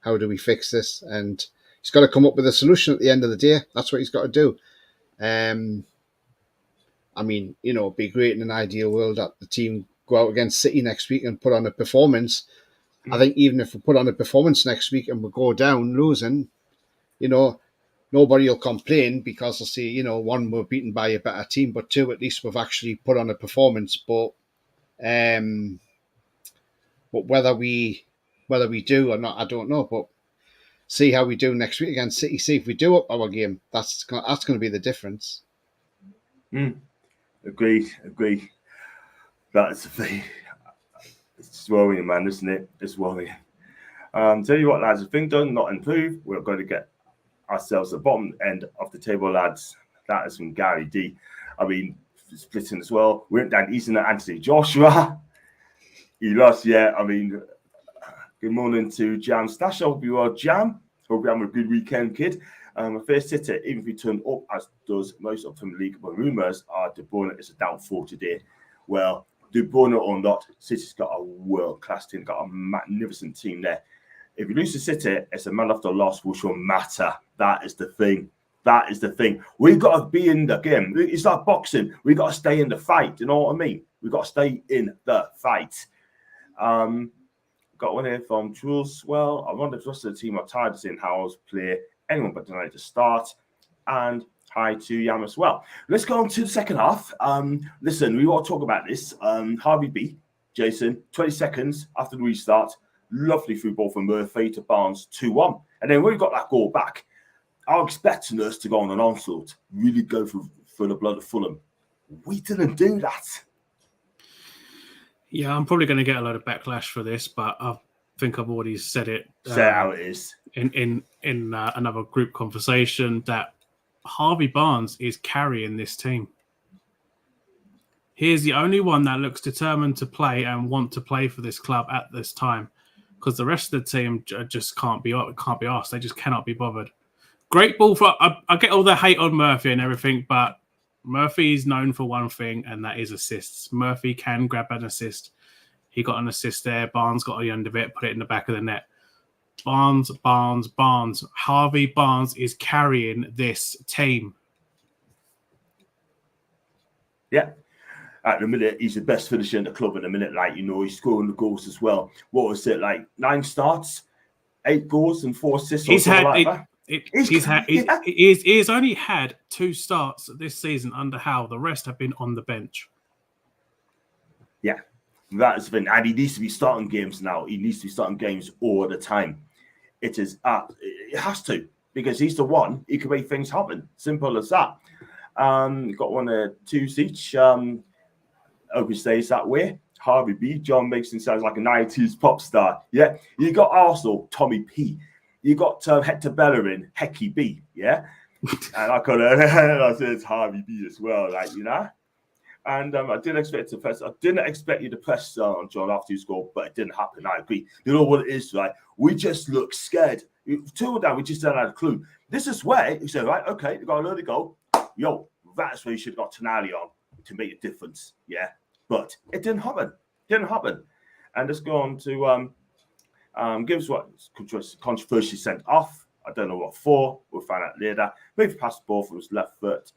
[SPEAKER 3] How do we fix this? And he's got to come up with a solution at the end of the day. That's what he's got to do. I mean, it'd be great in an ideal world that the team go out against City next week and put on a performance. I think even if we put on a performance next week and we go down losing, nobody will complain because they'll say, one, we're beaten by a better team, but two, at least we've actually put on a performance. But whether we do or not, I don't know. But see how we do next week against City. See if we do up our game. That's going to be the difference.
[SPEAKER 1] Agreed. That's the thing. It's worrying, man, isn't it? It's worrying. Tell you what, lads, if things do not improve, we're going to get ourselves the bottom end of the table, lads. That is from Gary D. I mean, splitting as well. We went down Easton and Anthony Joshua. He lost, yeah. I mean, good morning to Jam Stash. Hope you are, Jam. Hope you're having a good weekend, kid. My first hitter, even if he turned up, as does most of the league, but rumours are De Bruyne is a downfall today. Well, De Bruyne or not, City's got a world-class team, got a magnificent team there. If you lose to City, it's a man after loss, which will matter. That is the thing. We've got to be in the game. It's like boxing. We've got to stay in the fight. You know what I mean? We've got to stay in the fight. Got one here from Jules. Well, I wonder if the rest of the team are tired of seeing Howells play anyone but tonight to start. And hi to Yam as well. Let's go on to the second half. Listen, we want to talk about this. Harvey B, Jason, 20 seconds after the restart. Lovely through ball from Murphy to Barnes, 2-1. And then when we got that goal back, I was expecting us to go on an onslaught, really go for the blood of Fulham. We didn't do that.
[SPEAKER 2] Yeah, I'm probably going to get a lot of backlash for this, but I think I've already said it.
[SPEAKER 1] Say how it is.
[SPEAKER 2] In another group conversation that Harvey Barnes is carrying this team. He is the only one that looks determined to play and want to play for this club at this time, because the rest of the team just can't be asked. They just cannot be bothered. Great ball for. I get all the hate on Murphy and everything, but Murphy is known for one thing, and that is assists. Murphy can grab an assist. He got an assist there. Barnes got the end of it, put it in the back of the net. Barnes. Harvey Barnes is carrying this team.
[SPEAKER 1] Yeah. At the minute, he's the best finisher in the club in the minute. He's scoring the goals as well. What was it, 9 starts, 8 goals and 4 assists? He's
[SPEAKER 2] only had 2 starts this season under Howe. The rest have been on the bench.
[SPEAKER 1] Yeah, that is the thing. And he needs to be starting games now. He needs to be starting games all the time. It has to, because he's the one. He can make things happen. Simple as that. Got one of 2 each. Hope it stays that way. Harvey B. John makes him sound like a 90s pop star. Yeah. You got Arsenal, Tommy P. You got Hector Bellerin, Hecky B. Yeah. And I said it's Harvey B as well, And I didn't expect you to press on John after you scored, but it didn't happen. I agree. You know what it is, right? We just look scared. 2 down, we just don't have a clue. This is where you say, right, okay, you got an early goal. Yo, that's where you should have got Tonali on to make a difference. Yeah. But it didn't happen. And let's go on to give us what controversially sent off. I don't know what for. We'll find out later. Moved past the ball from his left foot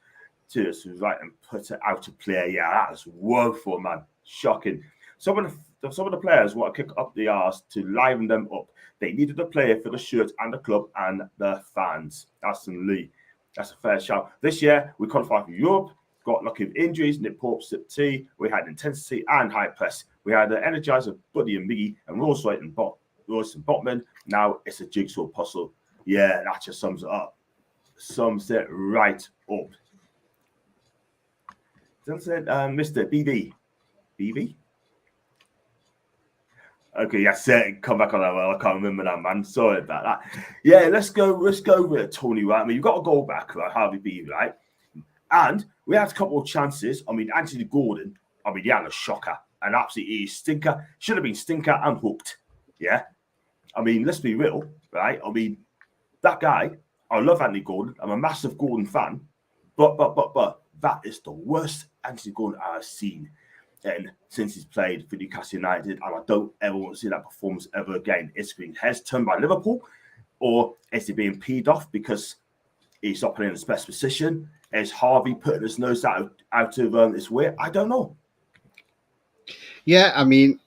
[SPEAKER 1] to his right and put it out of play. Yeah, that was woeful, man. Shocking. Some of the players want to kick up the arse to liven them up. They needed a player for the shirt and the club and the fans. Aston Lee. That's a fair shout. This year, we qualified for Europe. Got lucky with injuries, Nick Pope, Sip T. We had intensity and high press. We had the energizer, Buddy and Miggy, and Royce and Botman. Now it's a jigsaw puzzle. Yeah, that just sums it up. Sums it right up. That's it, Mr. BB. BB? Okay, yes, come back on that. Well, I can't remember that, man. Sorry about that. Yeah, let's go with Tony, right? I mean, you've got to go back, right? Harvey B, right? And we had a couple of chances. I mean, Anthony Gordon, he had a shocker. An absolutely stinker. Should have been stinker and hooked. Yeah. I mean, let's be real, right? I mean, that guy, I love Anthony Gordon. I'm a massive Gordon fan. But that is the worst Anthony Gordon I've seen since he's played for Newcastle United. And I don't ever want to see that performance ever again. It's been heads turned by Liverpool, or is he being peed off because he's not playing in his best position? Is Harvey putting his nose out of his way? I don't know.
[SPEAKER 3] Yeah, I mean,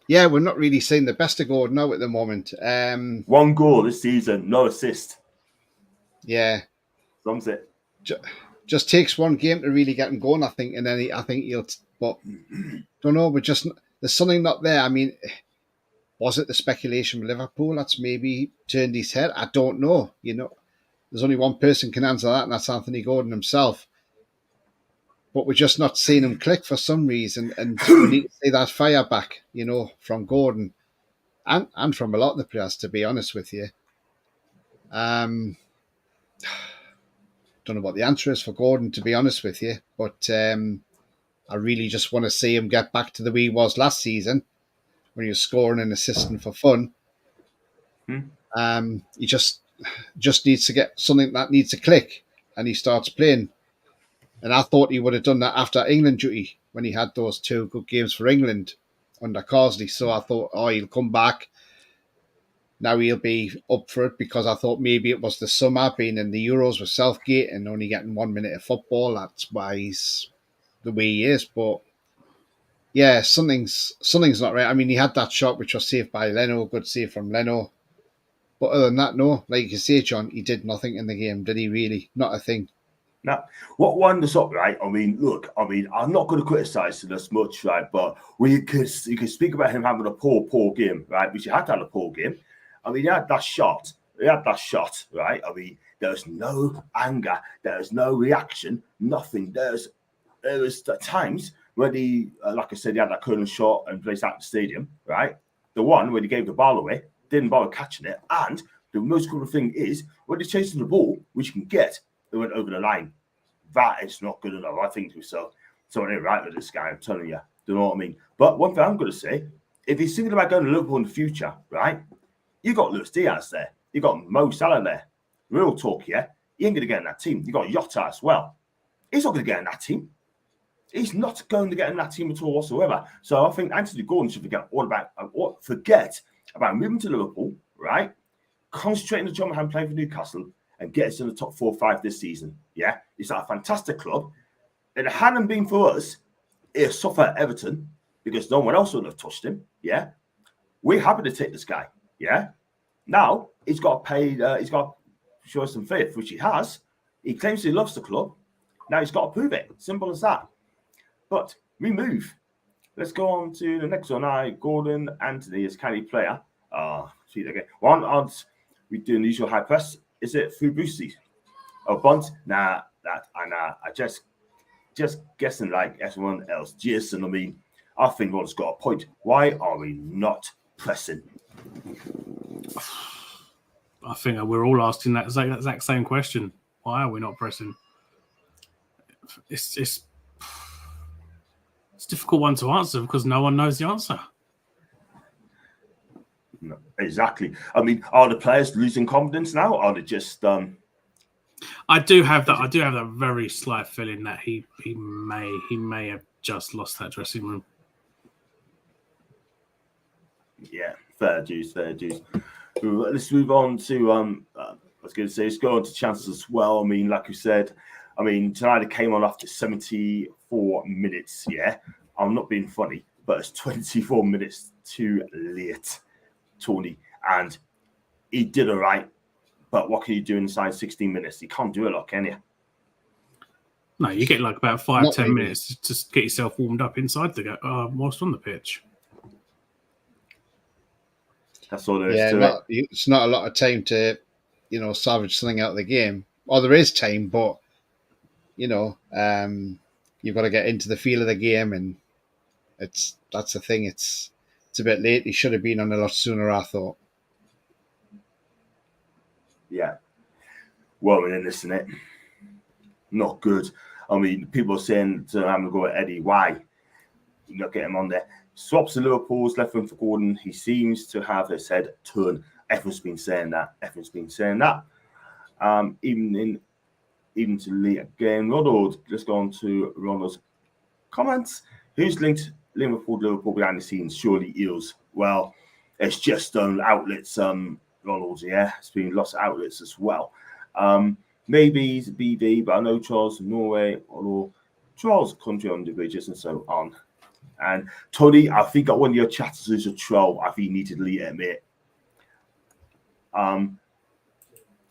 [SPEAKER 3] yeah, we're not really seeing the best of Gordon now at the moment.
[SPEAKER 1] 1 goal this season, no assist.
[SPEAKER 3] Yeah.
[SPEAKER 1] Sums it.
[SPEAKER 3] Just takes one game to really get him going, I think, and then I think he'll. But don't know. But just there's something not there. I mean, was it the speculation with Liverpool that's maybe turned his head? I don't know. There's only one person can answer that, and that's Anthony Gordon himself. But we're just not seeing him click for some reason, and we need to see that fire back, from Gordon and from a lot of the players, to be honest with you. Don't know what the answer is for Gordon, to be honest with you, but I really just want to see him get back to the way he was last season when he was scoring and assisting for fun. He just needs to get something that needs to click, and he starts playing. And I thought he would have done that after England duty when he had those 2 good games for England under Carsley. So I thought, he'll come back. Now he'll be up for it, because I thought maybe it was the summer, being in the Euros with Southgate and only getting 1 minute of football. That's why he's the way he is. But yeah, something's not right. I mean, he had that shot which was saved by Leno, good save from Leno. But other than that, no. Like you say, John, he did nothing in the game, did he really? Not a thing.
[SPEAKER 1] Now, what wound us up, right? I mean, look, I'm not going to criticise him as much, right? But you could speak about him having a poor game, right? Which he had to have a poor game. I mean, he had that shot, right? I mean, there's no anger, there's no reaction, nothing. There was the times when he, like I said, he had that curling shot and placed out the stadium, right? The one when he gave the ball away, didn't bother catching it, and the most cool thing is when he's chasing the ball, which you can get, it went over the line. That is not good enough, I think. So something ain't right with this guy, I'm telling you. Do you know what I mean? But one thing I'm going to say, if he's thinking about going to Liverpool in the future, right? You got Luis Diaz there. You got Mo Salah there. Real talk, yeah? He ain't going to get in that team. You got Jota as well. He's not going to get in that team. He's not going to get in that team at all whatsoever. So I think Anthony Gordon should forget about moving to Liverpool, right? Concentrating on the job and playing for Newcastle, and get us in the top 4 or 5 this season. Yeah, it's a fantastic club. If it hadn't been for us, he'd suffer at Everton because no one else would have touched him. Yeah, we're happy to take this guy. Yeah, now he's got to pay. He's got to show us some faith, which he has. He claims he loves the club. Now he's got to prove it. Simple as that. But we move. Let's go on to the next one. Gordon Anthony is carry player. See that again. One, we do the usual high press. Is it Fubusi? Oh, Bunt? Nah, I just guessing like everyone else. Jason, I mean, I think Ron's got a point. Why are we not pressing?
[SPEAKER 2] I think we're all asking that exact same question. Why are we not pressing? It's a difficult one to answer because no one knows the answer.
[SPEAKER 1] No, exactly. I mean, are the players losing confidence now? Or are they just?
[SPEAKER 2] I do have that very slight feeling that he may have just lost that dressing room.
[SPEAKER 1] Yeah, fair dues. Let's move on to I was going to say, let's go on to chances as well. I mean, like you said, tonight it came on after 74 minutes. Yeah, I'm not being funny, but it's 24 minutes too late, Tony, and he did all right. But what can you do inside 16 minutes? You can't do a lot, can you?
[SPEAKER 2] No, you get like about 5-10 minutes to just get yourself warmed up inside whilst on the pitch.
[SPEAKER 1] That's all there is to it.
[SPEAKER 3] It's not a lot of time to, salvage something out of the game. Or there is time, but, you've got to get into the feel of the game, and that's the thing. It's a bit late. He should have been on a lot sooner, I thought.
[SPEAKER 1] Yeah. Well, isn't it? Not good. People are saying to have a go at Eddie, why you not get him on there? Swaps to Liverpool's left wing for Gordon. He seems to have his head turned. Everyone's been saying that. Even to Lee again. Ronald, let's go on to Ronald's comments. Who's linked Liverpool behind the scenes? Surely Eels. Well, it's just outlets, Ronald, yeah. It's been lots of outlets as well. Maybe he's a BB, but I know Charles from Norway or Charles country on the bridges and so on. And Tony, I think one of your chatters is a troll. I think you need to delete it, mate.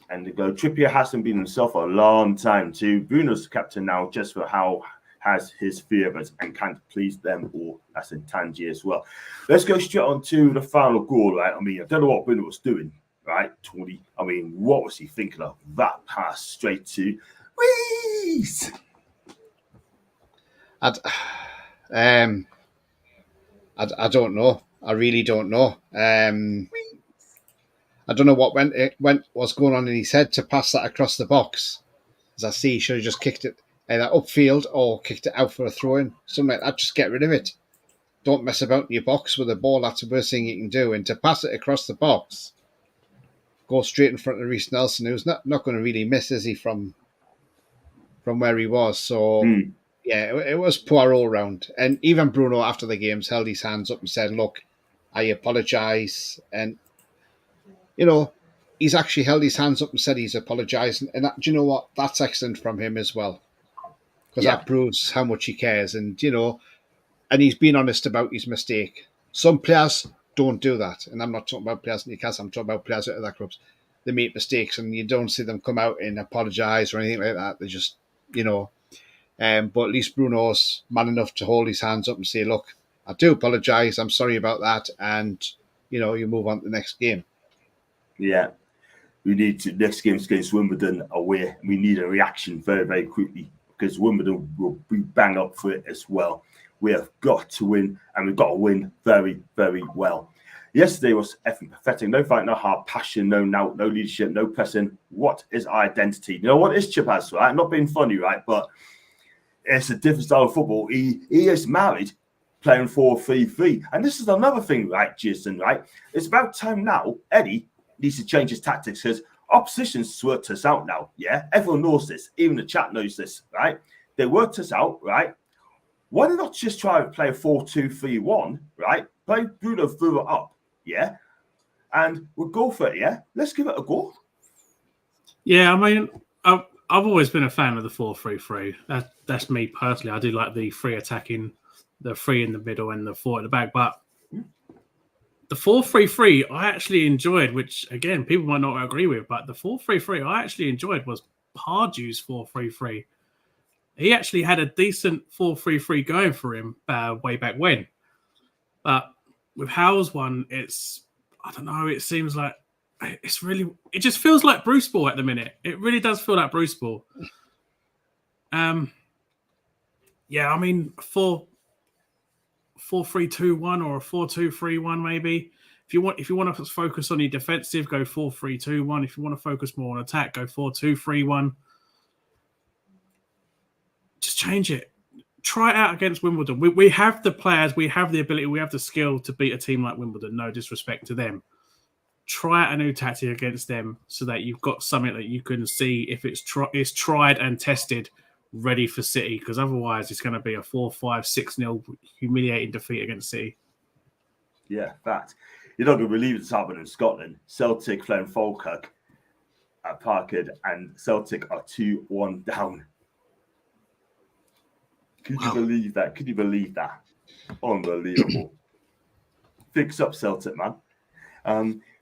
[SPEAKER 1] And they go, Trippier hasn't been himself for a long time too. Bruno's captain now just for how has his favourites and can't please them all. That's in Tangier as well. Let's go straight on to the final goal, right? I mean, I don't know what Bruno was doing, right, Tony? I mean, what was he thinking of? That pass straight to Reese.
[SPEAKER 3] I don't know. I really don't know. I don't know what what's going on in his head to pass that across the box. As I see, he should have just kicked it either upfield or kicked it out for a throw-in. Something like that. Just get rid of it. Don't mess about in your box with a ball. That's the worst thing you can do. And to pass it across the box, go straight in front of Reece Nelson, who's not going to really miss, is he, from where he was. So, yeah, it was poor all round. And even Bruno, after the games, held his hands up and said, look, I apologise. And, you know, he's actually held his hands up and said he's apologising. And that, do you know what? That's excellent from him as well. Because that proves how much he cares. And, you know, and he's been honest about his mistake. Some players don't do that. And I'm not talking about players in Newcastle. I'm talking about players at other clubs. They make mistakes and you don't see them come out and apologise or anything like that. They just, you know. But at least Bruno's man enough to hold his hands up and say, look, I do apologise. I'm sorry about that. And, you know, you move on to the next game.
[SPEAKER 1] Yeah. We need to, next game's against Wimbledon away. We need a reaction very, very quickly because Wimbledon will be bang up for it as well. We have got to win, and we've got to win very, very well. Yesterday was effing pathetic. No fight, no heart, passion, no now, no leadership, no pressing. What is our identity? You know what is Chipaz, right? Not being funny, right? But it's a different style of football. He is married playing 4-3-3. And this is another thing, right, Jason, right? It's about time now. Eddie needs to change his tactics because opposition's worked us out now, yeah? Everyone knows this. Even the chat knows this, right? They worked us out, right? Why not just try to play a 4-2-3-1, right? Play Bruno through it up, yeah? And we'll go for it, yeah? Let's give it a go.
[SPEAKER 2] Yeah, I mean, I've always been a fan of the 4-3-3. That's me personally. I do like the three attacking, the three in the middle and the four at the back. But the 4-3-3 I actually enjoyed, which, again, people might not agree with, but the 4-3-3 I actually enjoyed was Pardew's 4-3-3. He actually had a decent 4-3-3 going for him way back when. But with Howe's one, I don't know, it seems like it just feels like Bruce Ball at the minute. It really does feel like Bruce Ball. Yeah, I mean, 4-3-2-1 or a 4-2-3-1 maybe. If you want to focus on your defensive, go 4-3-2-1. If you want to focus more on attack, go 4-2-3-1. Just change it. Try it out against Wimbledon. We have the players, we have the ability, we have the skill to beat a team like Wimbledon. No disrespect to them. Try out a new tactic against them so that you've got something that you can see if it's tried and tested, ready for City. Because otherwise, it's going to be a 4-5, 6-0 humiliating defeat against City.
[SPEAKER 1] Yeah, fact. You're not going to believe it's happening in Scotland. Celtic playing Falkirk at Parkhead, and Celtic are 2-1 down. Could you believe that? Could you believe that? Unbelievable. Fix up Celtic, man.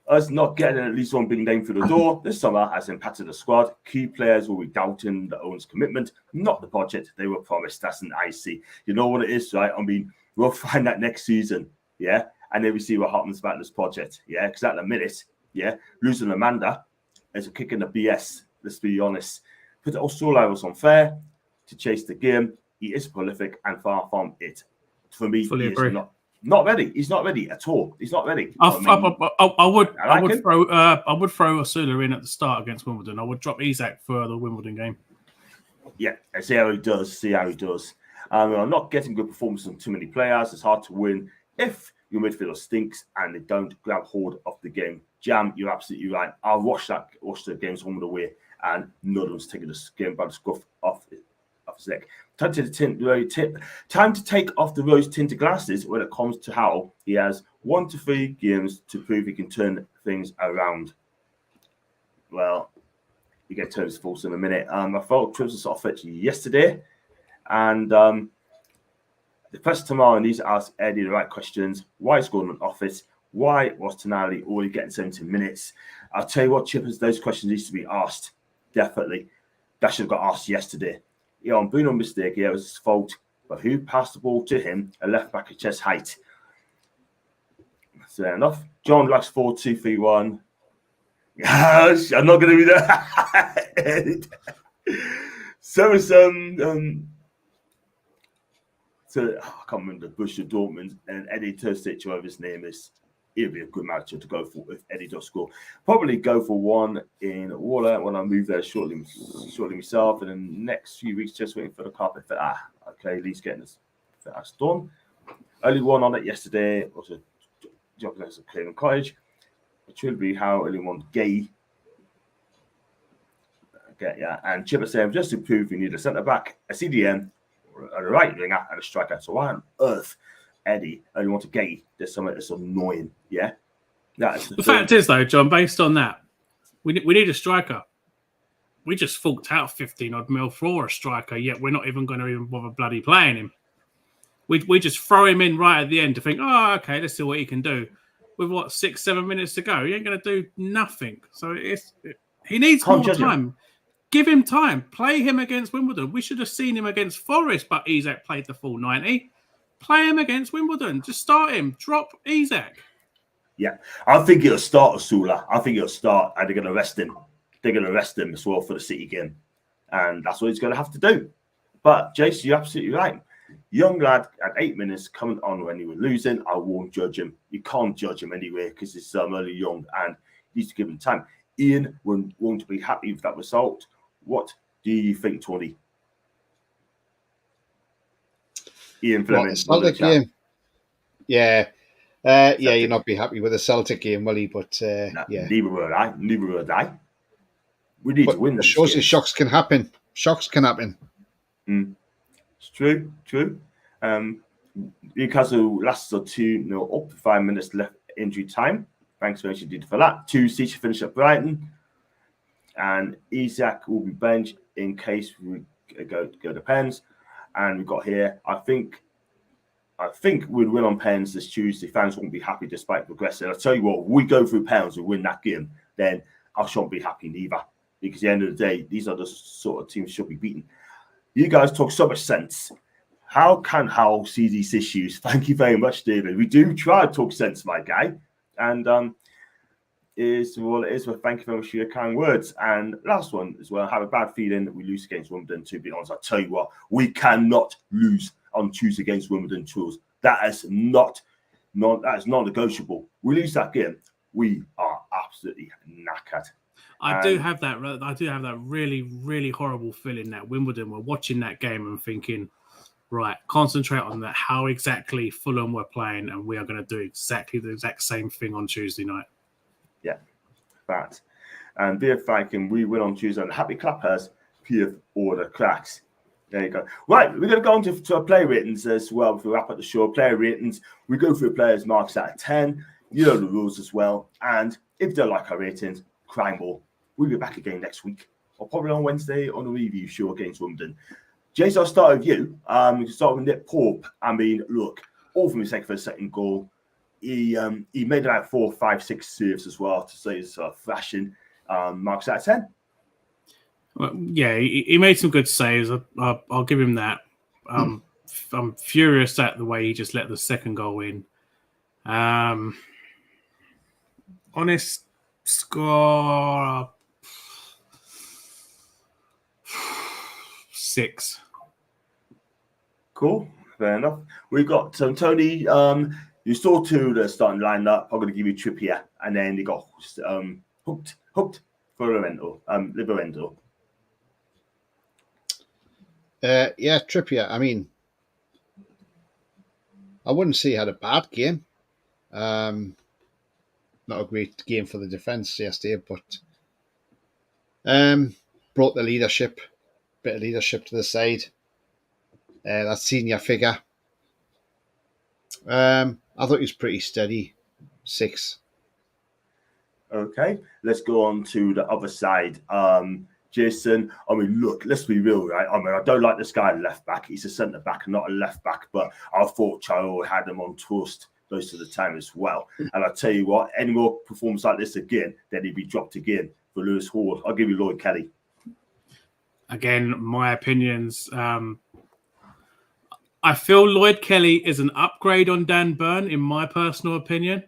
[SPEAKER 1] Us not getting at least one big name through the door this summer has impacted the squad. Key players will be doubting the owners' commitment, not the budget they were promised. That's an IC. You know what it is, right? I mean, we'll find that next season, yeah? And then we see what happens about this project, yeah? Because at the minute, yeah, losing Amanda is a kick in the BS, let's be honest. But Australia was unfair to chase the game. He is prolific and far from it. For me,
[SPEAKER 2] Fully
[SPEAKER 1] he
[SPEAKER 2] agree.
[SPEAKER 1] is not ready. He's not ready at all. He's not ready.
[SPEAKER 2] I would throw Osula in at the start against Wimbledon. I would drop Isak for the Wimbledon game.
[SPEAKER 1] Yeah, and see how he does. I'm not getting good performances from too many players. It's hard to win if your midfielder stinks and they don't grab hold of the game. Jam, you're absolutely right. I watched the games home and away, and none of them's taking this game by the scruff off his neck. Time to take off the rose-tinted glasses when it comes to how he has 1 to 3 games to prove he can turn things around. Well, we get to his thoughts in a minute. I felt Trips was off it yesterday, and the press tomorrow needs to ask Eddie the right questions. Why is Gordon in office? Why was Tonali already getting 70 minutes? I'll tell you what, Chippers, those questions need to be asked. Definitely. That should have got asked yesterday. On Bruno mistake, it was his fault. But who passed the ball to him? A left back at chest height. Fair enough. John likes 4-2-3-1. Yes, I'm not going to be there. So I can't remember the Bush of Dortmund and Eddie Terstich, whatever his name is. He'll be a good manager to go for if Eddie does score. Probably go for one in Waller when I move there shortly myself. And in the next few weeks, just waiting for the carpet fit. Okay, Lee's getting this done. Only one on it yesterday. Also, job next to Cleveland Cottage. It should be how anyone gay. Okay, yeah. And Chipper saying, just to prove we need a centre back, a CDM, a right winger, and a striker. So why on earth, Eddie, only want a gay? There's something that's annoying. Yeah.
[SPEAKER 2] The fact is, though, John, based on that, we need a striker. We just forked out 15 odd mil for a striker, yet we're not even going to even bother bloody playing him. We just throw him in right at the end to think, oh, okay, let's see what he can do. With 6-7 minutes to go, he ain't going to do nothing. So he needs more time. Give him time. Play him against Wimbledon. We should have seen him against Forest, but Isak played the full 90. Play him against Wimbledon. Just start him. Drop Isak.
[SPEAKER 1] Yeah, I think he'll start Osula. I think he'll start, and they're going to rest him. They're going to rest him as well for the City game, and that's what he's going to have to do. But Jason, you're absolutely right. Young lad at 8 minutes coming on when he was losing, I won't judge him. You can't judge him anyway because he's only young and he needs to give him time. Ian won't be happy with that result. What do you think, Tony? Ian Fleming.
[SPEAKER 3] Celtic game. Yeah. You'll not be happy with the Celtic game, will you? But
[SPEAKER 1] no,
[SPEAKER 3] yeah.
[SPEAKER 1] Neither would I. We need to win.
[SPEAKER 3] It shows you shocks can happen. Shocks can happen.
[SPEAKER 1] It's true. Newcastle lasts 2-0 up, 5 minutes left injury time. Thanks very much indeed for that. 2 City finish at Brighton. And Isak will be benched in case we go to pens. And we've got here, I think we'd win on pens this Tuesday. Fans won't be happy despite progressing. I'll tell you what, if we go through pens and win that game, then I shan't be happy neither. Because at the end of the day, these are the sort of teams should be beaten. You guys talk so much sense. How can Howell see these issues? Thank you very much, David. We do try to talk sense, my guy. And it is what thank you very much for your kind words. And last one as well, I have a bad feeling that we lose against Wimbledon, to be honest. I tell you what, we cannot lose on Tuesday against Wimbledon Tools. That is not negotiable. We lose that game, we are absolutely knackered.
[SPEAKER 2] I do have that really, really horrible feeling that Wimbledon were watching that game and thinking, right, concentrate on that, how exactly Fulham were playing, and we are going to do exactly the exact same thing on Tuesday night.
[SPEAKER 1] Yeah, that. And dear Viking, we win on Tuesday. And happy clappers, PF order cracks. There you go. Right, we're going to go on to our player ratings as well before we wrap up the show. Player ratings, we go through players' marks out of 10. You know the rules as well. And if you don't like our ratings, cry more. We'll be back again next week, or probably on Wednesday on a review show against Wimbledon. Jason, I'll start with you. We can start with Nick Pope. I mean, look, all from his for a second goal. He made about 4, 5, 6 saves as well to say his flashing marks out of 10.
[SPEAKER 2] Well, yeah, he made some good saves. I'll give him that. I'm furious at the way he just let the second goal in. Honest score 6.
[SPEAKER 1] Cool, fair enough. We've got Tony. You saw 2 that are starting to line up. I'm going to give you Trippier, and then you got hooked for Liverendo.
[SPEAKER 3] Yeah, Trippier. I mean, I wouldn't say he had a bad game. Not a great game for the defence yesterday, but brought the leadership, bit of leadership to the side. That senior figure. I thought he was pretty steady. 6.
[SPEAKER 1] Okay, let's go on to the other side. Jason, I mean, look, let's be real, right? I mean, I don't like this guy left back. He's a centre back and not a left back, but I thought Charo had him on toast most of the time as well. And I tell you what, any more performance like this again, then he'd be dropped again for Lewis Hall. I'll give you Lloyd Kelly.
[SPEAKER 2] Again, my opinions. I feel Lloyd Kelly is an upgrade on Dan Burn, in my personal opinion.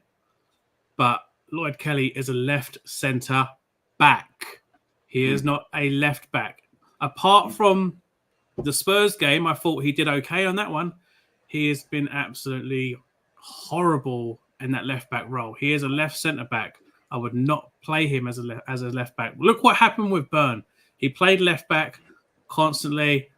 [SPEAKER 2] But Lloyd Kelly is a left centre back. He is not a left back. Apart from the Spurs game, I thought he did okay on that one. He has been absolutely horrible in that left back role. He is a left centre back. I would not play him as a left back. Look what happened with Burn. He played left back constantly.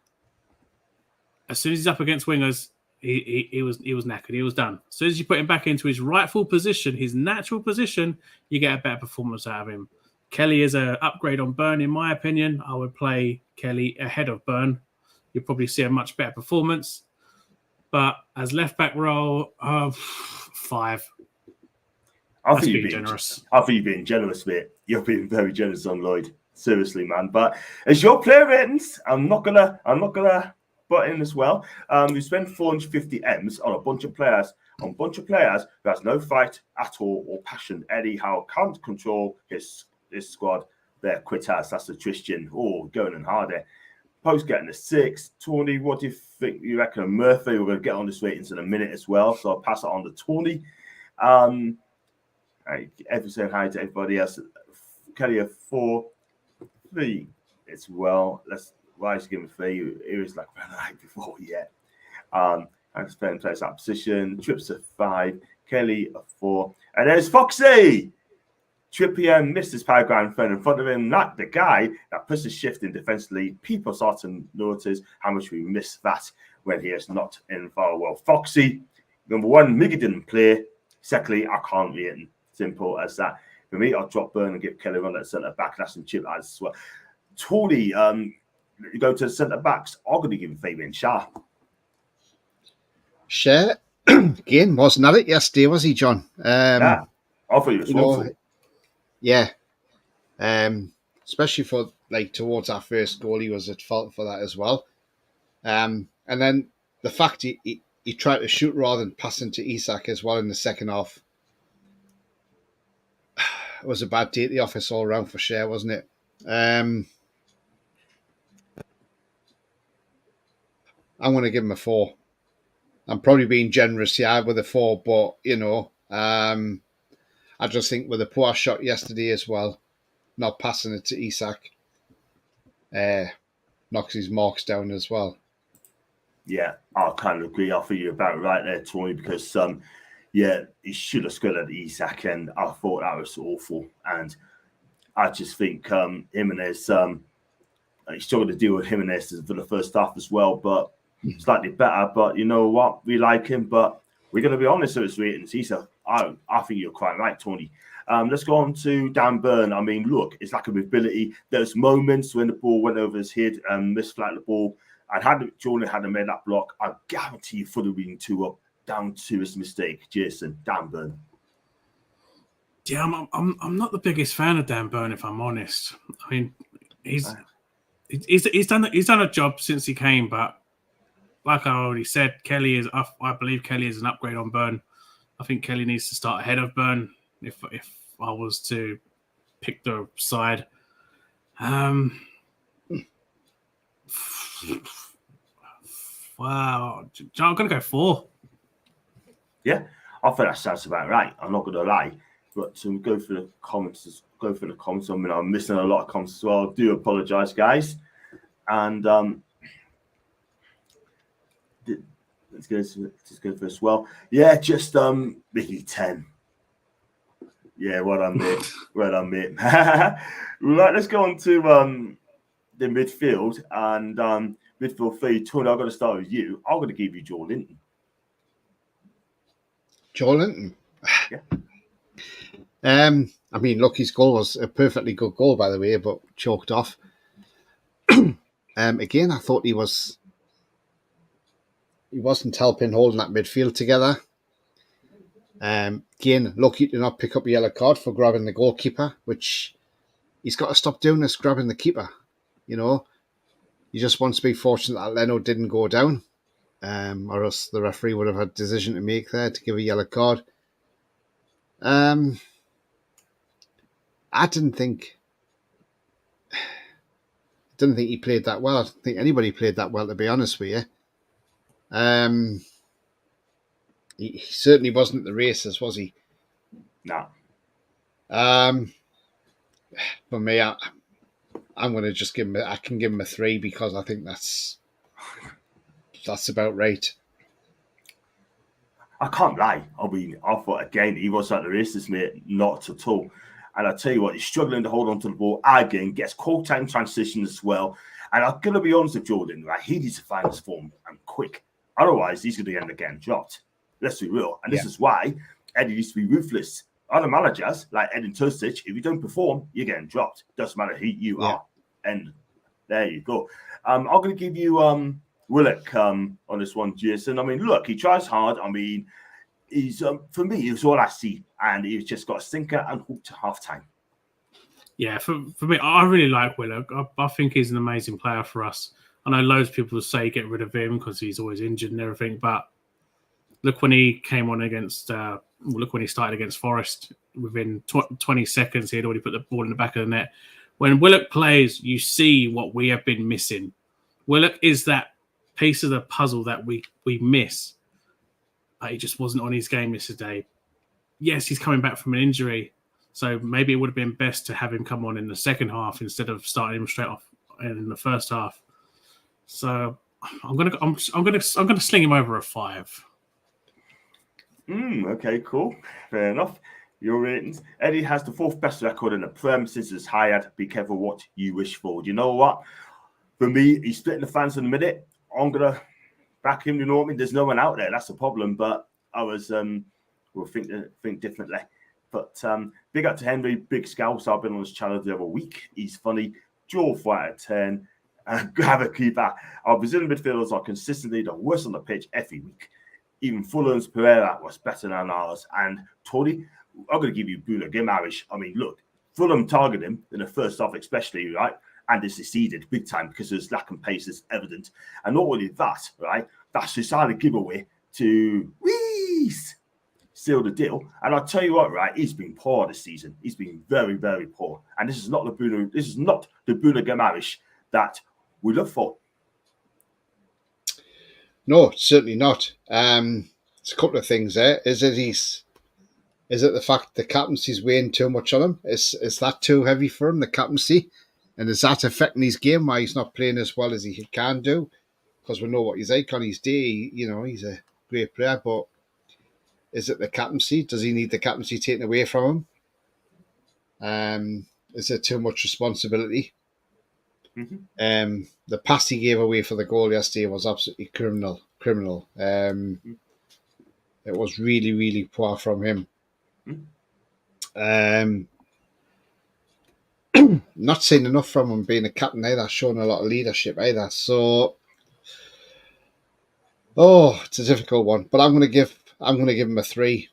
[SPEAKER 2] As soon as he's up against wingers, he was knackered. He was done. As soon as you put him back into his rightful position, his natural position, you get a better performance out of him. Kelly is an upgrade on Burn, in my opinion. I would play Kelly ahead of Burn. You'll probably see a much better performance. But as left back role, 5.
[SPEAKER 1] I think
[SPEAKER 2] you're being generous.
[SPEAKER 1] I think you're being generous, mate. You're being very generous on Lloyd. Seriously, man. But as your player ratings, I'm not gonna butt in as well. We spent 450 M's on a bunch of players who has no fight at all or passion anyhow, can't control his squad. They're quitters. That's the Tristan. Oh, going in harder. Post getting a 6. Tony, what do you think? You reckon Murphy? We're going to get on this ratings in a minute as well, so I'll pass it on to Tony. Every saying hi to everybody else. Kelly a 4, 3 as well. Why is give him 3? He was like right before yet. I just playing place that position. Trips a 5. Kelly a 4, and there's Foxy. Trippier missed his power ground friend in front of him. Not the guy that puts his shift in defensively. People start to notice how much we miss that when he is not in far well. Foxy, number 1, Miggy didn't play. Secondly, I can't rate him. Simple as that. For me, I'll drop Burn and give Kelly on that centre back. That's some chip as well. Tony, you go to the centre backs. I'm going to give him Fabian Schär.
[SPEAKER 3] Schär, again, wasn't at it yesterday, was he, John?
[SPEAKER 1] Yeah, I thought he was awful.
[SPEAKER 3] Yeah. Especially for towards our first goal, he was at fault for that as well. And then the fact he tried to shoot rather than passing to Isak as well in the second half. It was a bad day at the office all around for Schär, wasn't it? I'm going to give him a 4. I'm probably being generous, with a 4, but I just think with a poor shot yesterday as well, not passing it to Isak, knocks his marks down as well.
[SPEAKER 1] Yeah, I kind of agree. I think you're about right there, Tony, because he should have scored at Isak, and I thought that was awful. And I just think Jimenez, he struggled to deal with Jimenez for the first half as well, but slightly better. But you know what? We like him, but we're going to be honest with his ratings. I think you're quite right, Tony. Let's go on to Dan Burn. I mean, look, it's like a mobility. There's moments when the ball went over his head and missed flat the ball. And had Jordan hadn't made that block, I guarantee you would have been 2 up down to his mistake. Jason, Dan Burn.
[SPEAKER 2] Yeah, I'm not the biggest fan of Dan Burn, if I'm honest. I mean, he's done a job since he came, but like I already said, I believe Kelly is an upgrade on Burn. I think Kelly needs to start ahead of Burn if I was to pick the side. Wow, I'm going to go 4.
[SPEAKER 1] Yeah, I think that sounds about right. I'm not going to lie. But to go through the comments. I mean, I'm missing a lot of comments as well. I do apologise, guys. And let's go for as well. Yeah, just Mickey 10. Yeah, well done, mate. Well done, mate. Right, let's go on to the midfield and midfield 3. Tony, I'm going to start with you. I'm going to give you Joe Linton.
[SPEAKER 3] Joe Linton?
[SPEAKER 1] Yeah.
[SPEAKER 3] I mean, look, his goal was a perfectly good goal, by the way, but choked off. Again, I thought he wasn't helping holding that midfield together. Again, lucky to not pick up a yellow card for grabbing the goalkeeper, which he's got to stop doing this, grabbing the keeper. You know, you just want to be fortunate that Leno didn't go down, or else the referee would have had a decision to make there to give a yellow card. I didn't think he played that well. I don't think anybody played that well, to be honest with you. He certainly wasn't the racist, was he?
[SPEAKER 1] No.
[SPEAKER 3] For me, I'm going to just give him. I can give him a 3 because I think that's about right.
[SPEAKER 1] I can't lie. I mean, I thought again he was like the racist, mate. Not at all. And I tell you what, he's struggling to hold on to the ball again. Gets caught out in transition as well. And I'm gonna be honest with Jordan, right? He needs to find his form and quick. Otherwise, he's going to end up getting dropped. Let's be real. And this is why Eddie needs to be ruthless. Other managers like Edin Terzic, if you don't perform, you're getting dropped. Doesn't matter who you are. And there you go. I'm going to give you Willock on this one, Jason. I mean, look, he tries hard. I mean, he's for me, he was all I see, and he's just got a sinker and hook to half time.
[SPEAKER 2] Yeah, for me, I really like Willock. I think he's an amazing player for us. I know loads of people say get rid of him because he's always injured and everything, but look when he came on against, look when he started against Forest. Within 20 seconds, he had already put the ball in the back of the net. When Willock plays, you see what we have been missing. Willock is that piece of the puzzle that we miss. He just wasn't on his game yesterday. Yes, he's coming back from an injury, so maybe it would have been best to have him come on in the second half instead of starting him straight off in the first half. So I'm gonna sling him over a 5.
[SPEAKER 1] Okay, cool. Fair enough. Your ratings. Eddie has the 4th best record in the Prem since his hired. Be careful what you wish for. Do you know what? For me, he's splitting the fans in a minute. I'm gonna back him. You know what I mean? There's no one out there. That's the problem. But I was will think differently. But big up to Henry, big scouse. I've been on his channel the other week. He's funny. Jaw 4 out of 10. Have a keeper. Our Brazilian midfielders are consistently the worst on the pitch every week. Even Fulham's Pereira was better than ours. And Tony, I'm going to give you Bruno Guimaraes. I mean, look, Fulham targeted him in the first half, especially, right? And they succeeded big time because his lack of pace is evident. And not only that, right? That's his silent giveaway to Reese. Seal the deal. And I'll tell you what, right? He's been poor this season. He's been very, very poor. And this is not the Bruno Guimaraes that we look for.
[SPEAKER 3] No, certainly not. It's a couple of things there. Is it the fact the captaincy's weighing too much on him? Is that too heavy for him, the captaincy? And is that affecting his game why he's not playing as well as he can do? Because we know what he's like on his day. You know, he's a great player, but is it the captaincy? Does he need the captaincy taken away from him? Is it too much responsibility?
[SPEAKER 1] Mm-hmm.
[SPEAKER 3] The pass he gave away for the goal yesterday was absolutely criminal. It was really, really poor from him. Not seeing enough from him being a captain either, showing a lot of leadership either. So, it's a difficult one. But I'm going to give him a 3.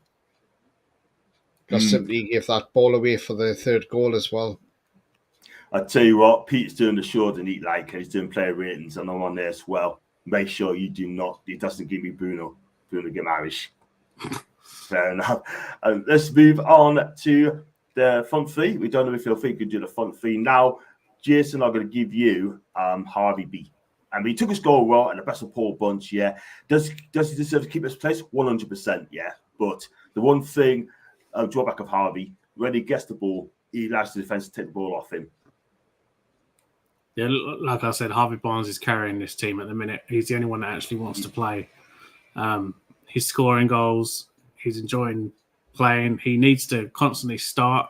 [SPEAKER 3] Because simply he gave that ball away for the 3rd goal as well.
[SPEAKER 1] I tell you what, Pete's doing the show and eat like he's doing player ratings, and I'm on there as well. Make sure you do not. He doesn't give me Bruno Guimaraes. Fair enough. Let's move on to the front 3. We don't know if you'll think we can do the front 3 now. Jason, I'm going to give you Harvey B. And he took his goal well and the best of Paul Bunch. Yeah, does he deserve to keep his place? 100%. Yeah, but the one thing drawback of Harvey, when he gets the ball, he allows the defense to take the ball off him.
[SPEAKER 2] Yeah, like I said, Harvey Barnes is carrying this team at the minute. He's the only one that actually wants to play. He's scoring goals. He's enjoying playing. He needs to constantly start.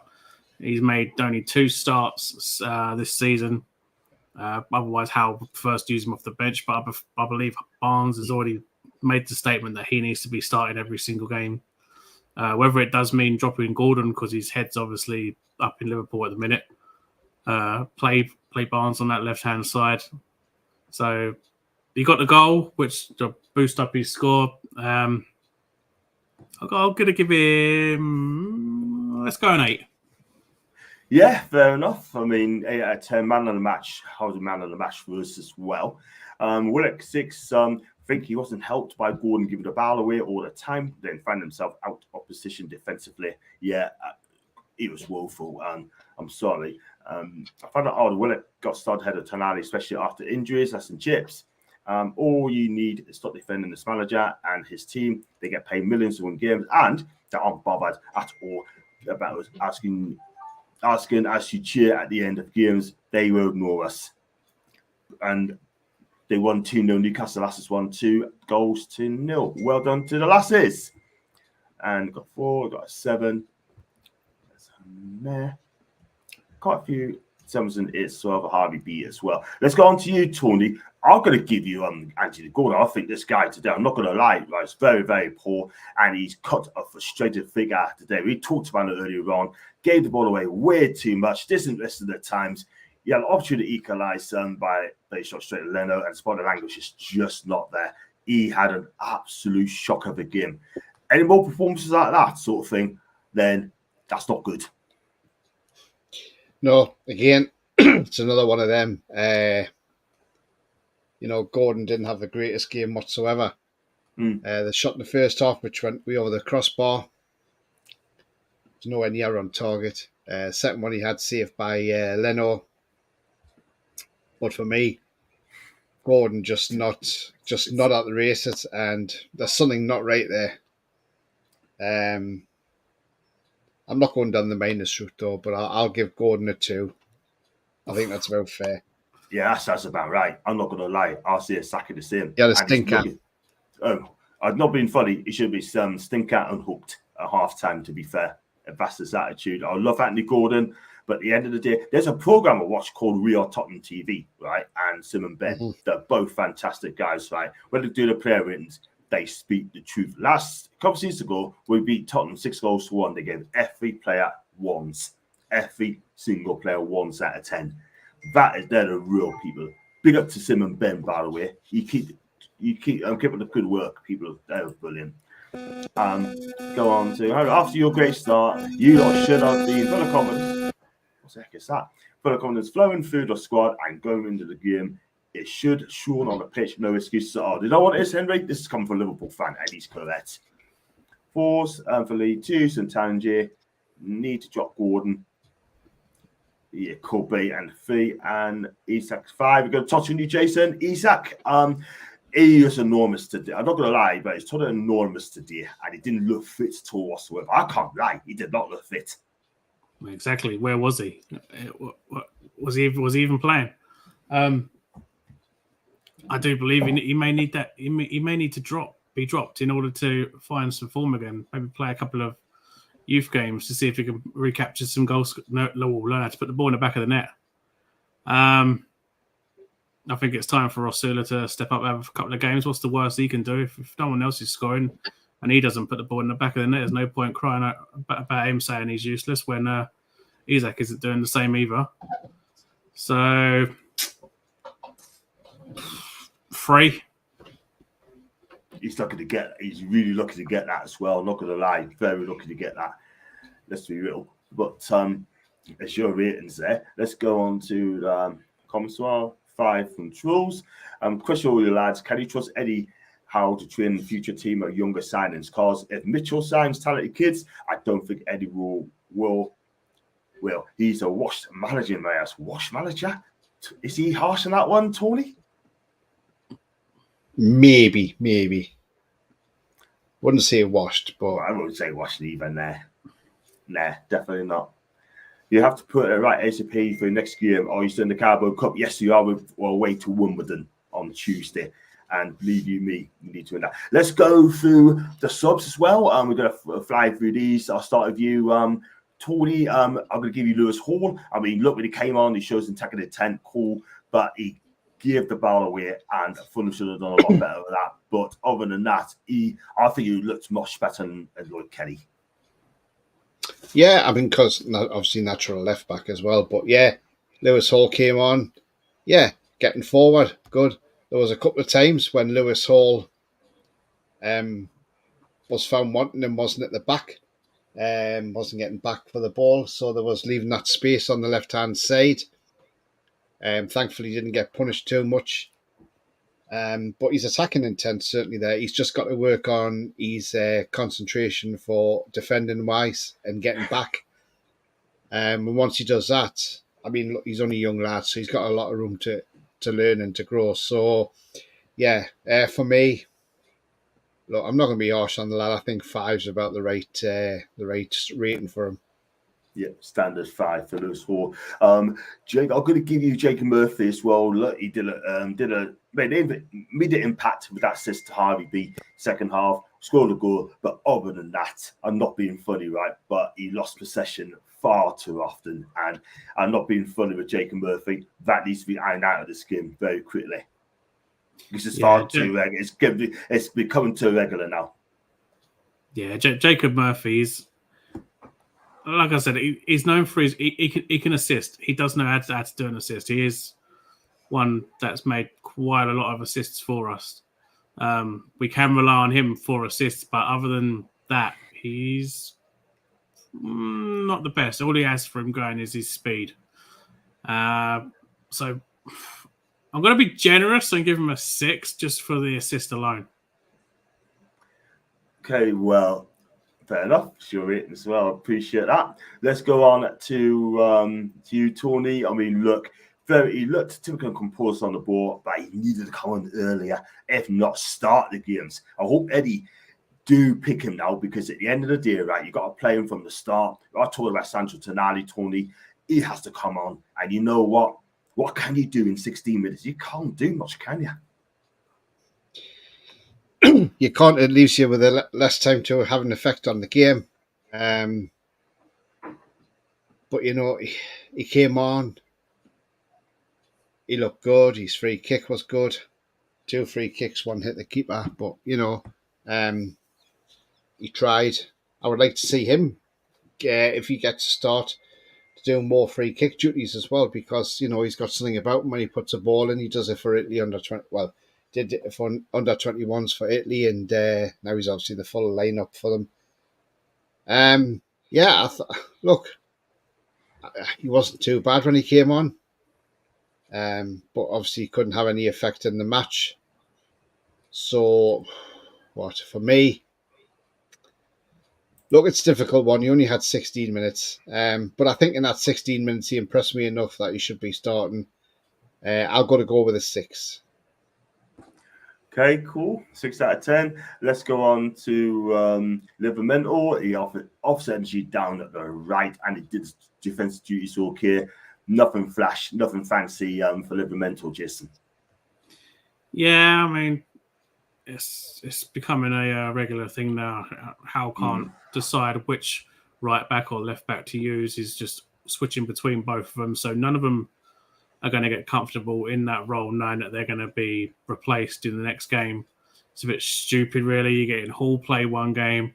[SPEAKER 2] He's made only 2 starts this season. Otherwise, Hal would first use him off the bench. But I believe Barnes has already made the statement that he needs to be starting every single game. Whether it does mean dropping Gordon because his head's obviously up in Liverpool at the minute. Play Barnes on that left-hand side. So he got the goal, which to boost up his score. I'm going to give him... Let's go an 8.
[SPEAKER 1] Yeah, fair enough. I mean, 8 out of 10, man of the match. I was a man of the match for us as well. Willock 6, I think he wasn't helped by Gordon giving the ball away all the time, then found himself out of position defensively. Yeah, he was woeful. I'm sorry. I found out Willock got started ahead of Tonali, especially after injuries. That's some chips. All you need is stop defending this manager and his team. They get paid millions to win games, and they aren't bothered at all about asking as you cheer at the end of games. They will ignore us. And they won 2-0. Newcastle Lasses won 2-0. Well done to the Lasses. And got 4, got a 7. There. Quite a few 7s and 8s, so have a Harvey B as well. Let's go on to you, Tony. I'm going to give you Anthony Gordon. I think this guy today, I'm not going to lie, he's very, very poor, and he's cut a frustrated figure today. We talked about it earlier on. Gave the ball away way too much. Disinvested at times. He had an opportunity to equalise by they shot straight at Leno, and spot language is just not there. He had an absolute shock of a game. Any more performances like that sort of thing, then that's not good.
[SPEAKER 3] No, again, it's another one of them. Gordon didn't have the greatest game whatsoever. The shot in the first half, which went way over the crossbar, there's nowhere near on target. Second one he had saved by Leno. But for me, Gordon just not at the races, and there's something not right there. I'm not going down the minus route though, but I'll give Gordon a 2. I think that's about fair.
[SPEAKER 1] Yeah, that's about right. I'm not going to lie. I'll see a sack of the same.
[SPEAKER 3] Yeah, the stinker.
[SPEAKER 1] I've not been funny. It should be some stinker and hooked at half time, to be fair. That's his attitude. I love Anthony Gordon, but at the end of the day, there's a program I watch called Real Tottenham TV, right? And Simon Ben. Mm-hmm. They're both fantastic guys, right? When they do the player ratings, they speak the truth. Last couple of seasons ago, we beat Tottenham 6-1. They gave every player 1s. Every single player 1s out of 10. They're the real people. Big up to Simon Ben, by the way. You keep up the good work, people. They're brilliant. Go on to after your great start, you lot should have been full of confidence. What the heck is that? Full of confidence, flowing through the squad and going into the game. It should shown on the pitch, no excuses at all. Do you know what it is, Henry? This is coming from a Liverpool fan, and he's correct. 4s for Lee, 2s and Tangier. Need to drop Gordon. Yeah, could be, and 3 and Isak's 5. We're going to touch on you, Jason. Isak, he was enormous today. I'm not going to lie, but he's totally enormous today, and he didn't look fit at all whatsoever. I can't lie, he did not look fit.
[SPEAKER 2] Exactly. Where was he? Was he even playing? I do believe he may need that. He may need to be dropped in order to find some form again. Maybe play a couple of youth games to see if he can recapture some goals. Learn how to put the ball in the back of the net. I think it's time for Rosula to step up and have a couple of games. What's the worst he can do if no one else is scoring and he doesn't put the ball in the back of the net? There's no point crying about him saying he's useless when Isak isn't doing the same either. So 3.
[SPEAKER 1] He's really lucky to get that as well. I'm not going to lie, very lucky to get that. Let's be real. But it's your ratings there. Let's go on to the comments as well. 5 from Trolls. Question all you lads: can you trust Eddie Howe to train the future team of younger signings? Because if Mitchell signs talented kids, I don't think Eddie will. He's a washed manager, Washed manager? Is he harsh on that one, Tony?
[SPEAKER 3] Maybe. Wouldn't say washed, but
[SPEAKER 1] I wouldn't say washed even there. Nah, definitely not. You have to put it right ACP for the next game. Are you still in the Carabao Cup? Yes, you are. We're away to Wimbledon on Tuesday. And believe you me, you need to win that. Let's go through the subs as well. We're going to fly through these. I'll start with you, Tony. I'm going to give you Lewis Hall. I mean, look, when he came on, he shows him taking the 10, cool. But he gave the ball away, and Fulham should have done a lot better with that. But other than that, I think he looked much better than Lloyd Kelly.
[SPEAKER 3] Yeah, I mean, because obviously natural left back as well. But yeah, Lewis Hall came on. Yeah, getting forward, good. There was a couple of times when Lewis Hall was found wanting and wasn't at the back. wasn't getting back for the ball, so there was leaving that space on the left-hand side. Thankfully, he didn't get punished too much. But his attacking intent certainly there. He's just got to work on his concentration for defending wise and getting back. And once he does that, I mean, look, he's only a young lad, so he's got a lot of room to learn and to grow. So, yeah, for me, look, I'm not going to be harsh on the lad. I think 5's about the right rating for him.
[SPEAKER 1] Yeah, standard 5 for Lewis Hall. Jake, I'm going to give you Jacob Murphy as well. Look, he made immediate impact with that assist to Harvey B. Second half, scored a goal. But other than that, I'm not being funny, right? But he lost possession far too often. And I'm not being funny with Jacob Murphy. That needs to be ironed out of this game very quickly. Because it's far too regular. It's becoming too regular now.
[SPEAKER 2] Yeah, Jacob Murphy is, like I said, he's known for his. He can assist. He does know how to do an assist. He is one that's made quite a lot of assists for us. We can rely on him for assists, but other than that, he's not the best. All he has for him going is his speed. So I'm going to be generous and give him a 6 just for the assist alone.
[SPEAKER 1] Okay, well, fair enough. Sure, rating as well. Appreciate that. Let's go on to you, Tony. I mean, he looked typical composed on the ball, but he needed to come on earlier, if not start the games. I hope Eddie do pick him now, because at the end of the day, right, you got to play him from the start. I talked about Sancho Tonali, Tony. He has to come on, and you know what? What can you do in 16 minutes? You can't do much, can you?
[SPEAKER 3] You can't. It leaves you with less time to have an effect on the game. But you know, he came on. He looked good. His free kick was good. 2 free kicks, 1 hit the keeper. But you know, he tried. I would like to see him, if he gets to start, to do more free kick duties as well, because you know he's got something about him. When he puts a ball in, he does it for Italy under 20. Well, did it for under 21s for Italy, and now he's obviously the full lineup for them. Yeah, look, he wasn't too bad when he came on, but obviously he couldn't have any effect in the match. So, what for me? Look, it's a difficult one. He only had 16 minutes, but I think in that 16 minutes he impressed me enough that he should be starting. I'll go with a 6.
[SPEAKER 1] Okay, cool. 6 out of 10. Let's go on to Livermental. He offset energy down at the right, and he did defensive duties okay. Nothing flash, nothing fancy for Livermental, Jason.
[SPEAKER 2] Yeah, I mean, it's becoming a regular thing now. How can't decide which right back or left back to use, is just switching between both of them. So none of them are going to get comfortable in that role, knowing that they're going to be replaced in the next game. It's a bit stupid, really. You're getting Hall play one game,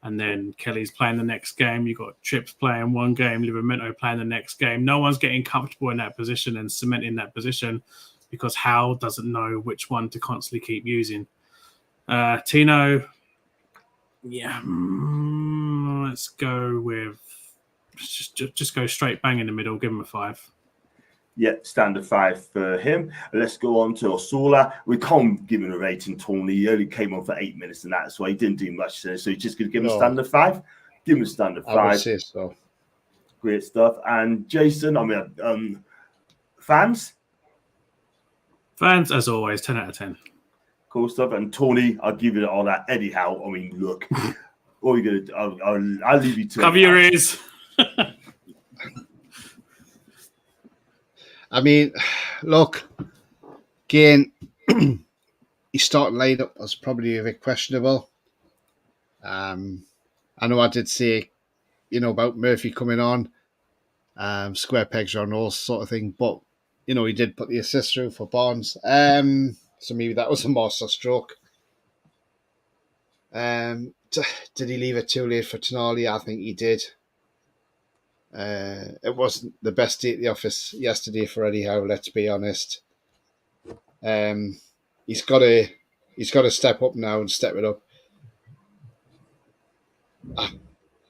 [SPEAKER 2] and then Kelly's playing the next game. You've got Trips playing one game, Livramento playing the next game. No one's getting comfortable in that position and cementing that position, because Hal doesn't know which one to constantly keep using. Tino, yeah, let's go with just go straight bang in the middle. Give him a 5.
[SPEAKER 1] Yeah, standard 5 for him. Let's go on to Osula. We can't give him a rating, Tony. He only came on for 8 minutes, and that's why he didn't do much. So you're just going to give him a standard 5? Give him a standard 5.
[SPEAKER 3] I would say so.
[SPEAKER 1] Great stuff. And Jason, I mean, fans?
[SPEAKER 2] Fans, as always, 10 out of 10.
[SPEAKER 1] Cool stuff. And Tony, I'll give you all that. Eddie Howe, I mean, look, all you're going to do, I'll leave you to
[SPEAKER 2] cover your ears.
[SPEAKER 3] I mean, look, again, his starting lineup was probably a bit questionable. I know I did say, you know, about Murphy coming on, square pegs round all sort of thing, but, you know, he did put the assist through for Barnes. So maybe that was a master stroke. Did he leave it too late for Tonali? I think he did. It wasn't the best day at the office yesterday for Eddie Howe, let's be honest. He's got to step up now and step it up.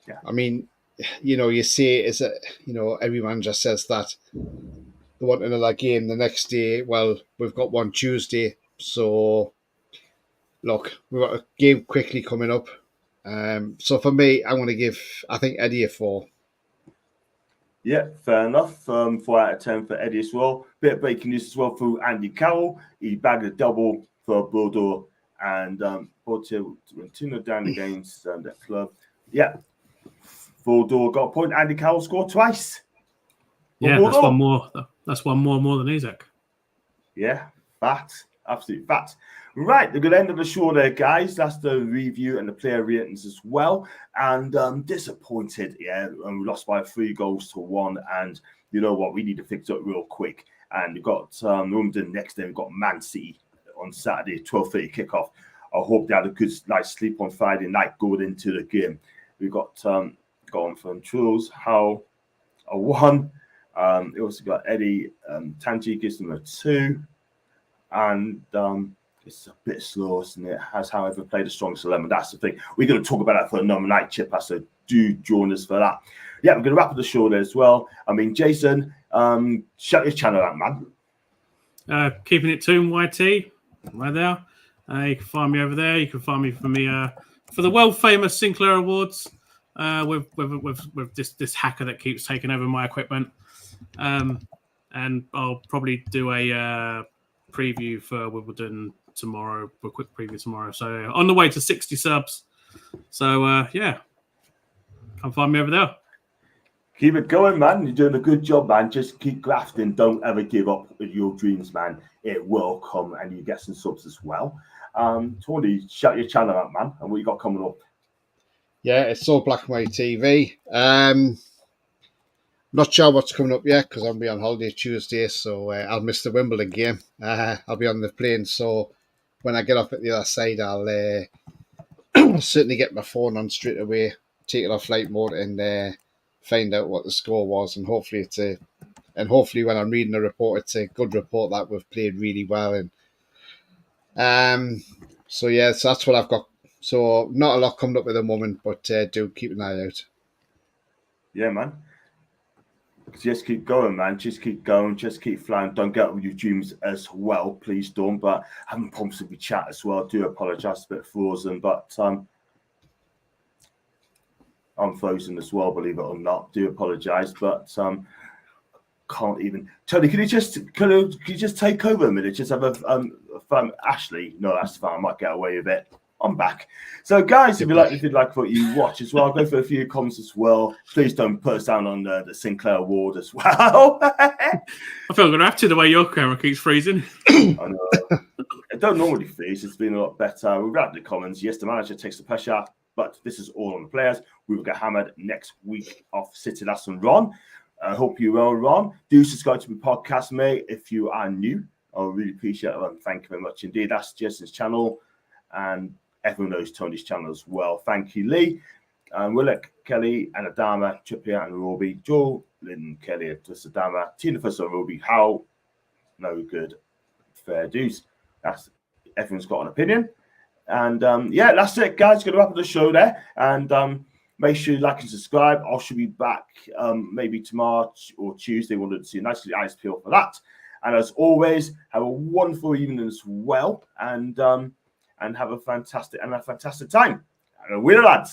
[SPEAKER 1] Yeah.
[SPEAKER 3] I mean, you see it as every manager says that they want another game the next day. Well, we've got one Tuesday, so look, we've got a game quickly coming up. So for me, I'm going to give, I think, Eddie a 4.
[SPEAKER 1] Yeah, fair enough. 4 out of 10 for Eddie as well. Bit of breaking news as well through Andy Carroll. He bagged a double for Bordeaux and Bordeaux went 2-0 down against that club. Yeah, Bordeaux got a point. Andy Carroll scored twice.
[SPEAKER 2] Yeah,
[SPEAKER 1] Bordeaux.
[SPEAKER 2] that's one more. That's one more than Isaac.
[SPEAKER 1] Yeah, fact. Absolute fact. Right, the good end of the show there, guys. That's the review and the player ratings as well. And disappointed, yeah. And we lost by 3-1. And you know what? We need to fix it real quick. And we've got the next day, we've got Man City on Saturday, 12:30 kickoff. I hope they had a good night's sleep on Friday night going into the game. We've got gone from Truls, Howe, a 1. We also got Eddie Tanji gives them a 2. And it's a bit slow, isn't it? Has, however, played the strongest 11. That's the thing. We're going to talk about that for another night, Chipper, so do join us for that. Yeah, we're going to wrap up the show there as well. I mean, Jason, shut your channel out, man.
[SPEAKER 2] Keeping it tuned, YT, right there. You can find me over there. You can find me for the world famous Sinclair Awards with this hacker that keeps taking over my equipment. And I'll probably do a preview for Wimbledon tomorrow, a quick preview tomorrow. So on the way to 60 subs. So yeah, come find me over there.
[SPEAKER 1] Keep it going, man. You're doing a good job, man. Just keep grafting. Don't ever give up with your dreams, man. It will come, and you get some subs as well. Tony, shout your channel out, man. And what you got coming up?
[SPEAKER 3] Yeah, it's all Black and White TV. Not sure what's coming up yet because I'll be on holiday Tuesday, so I'll miss the Wimbledon game. I'll be on the plane, so when I get off at the other side, I'll certainly get my phone on straight away, take it off flight mode, and find out what the score was. And hopefully when I'm reading the report, it's a good report that we've played really well. And so that's what I've got. So not a lot coming up at the moment, but do keep an eye out.
[SPEAKER 1] Yeah, man. Just keep going, man. Just keep going. Just keep flying. Don't get up with your dreams as well. Please don't. But having problems with your chat as well. I do apologise, a bit frozen. But I'm frozen as well, believe it or not. Do apologise. But can't even. Tony, can you just take over a minute? Just have a fun. Ashley, no, that's fine. I might get away with it. I'm back. So, guys, if you'd like what you watch as well, go for a few comments as well. Please don't put us down on the Sinclair Award as well.
[SPEAKER 2] I feel I'm going to have to the way your camera keeps freezing.
[SPEAKER 1] I know. I don't normally freeze. It's been a lot better. We've read the comments. Yes, the manager takes the pressure out, but this is all on the players. We will get hammered next week off City. That's on Ron. I hope you're well, Ron. Do subscribe to my podcast, mate, if you are new. I really appreciate it. Thank you very much indeed. That's Jason's channel. And everyone knows Tony's channel as well. Thank you, Lee. Willock, Kelly, and Adama, Trippier, and Roby. Joel, Lynn, Kelly, just Adama. Tina Fuss, and Roby. How? No good. Fair dues. That's everyone's got an opinion. And that's it, guys. Going to wrap up the show there. And make sure you like and subscribe. I should be back maybe tomorrow or Tuesday. Wanted to see a nice little ice peel for that. And as always, have a wonderful evening as well. And have a fantastic time. And we're the lads.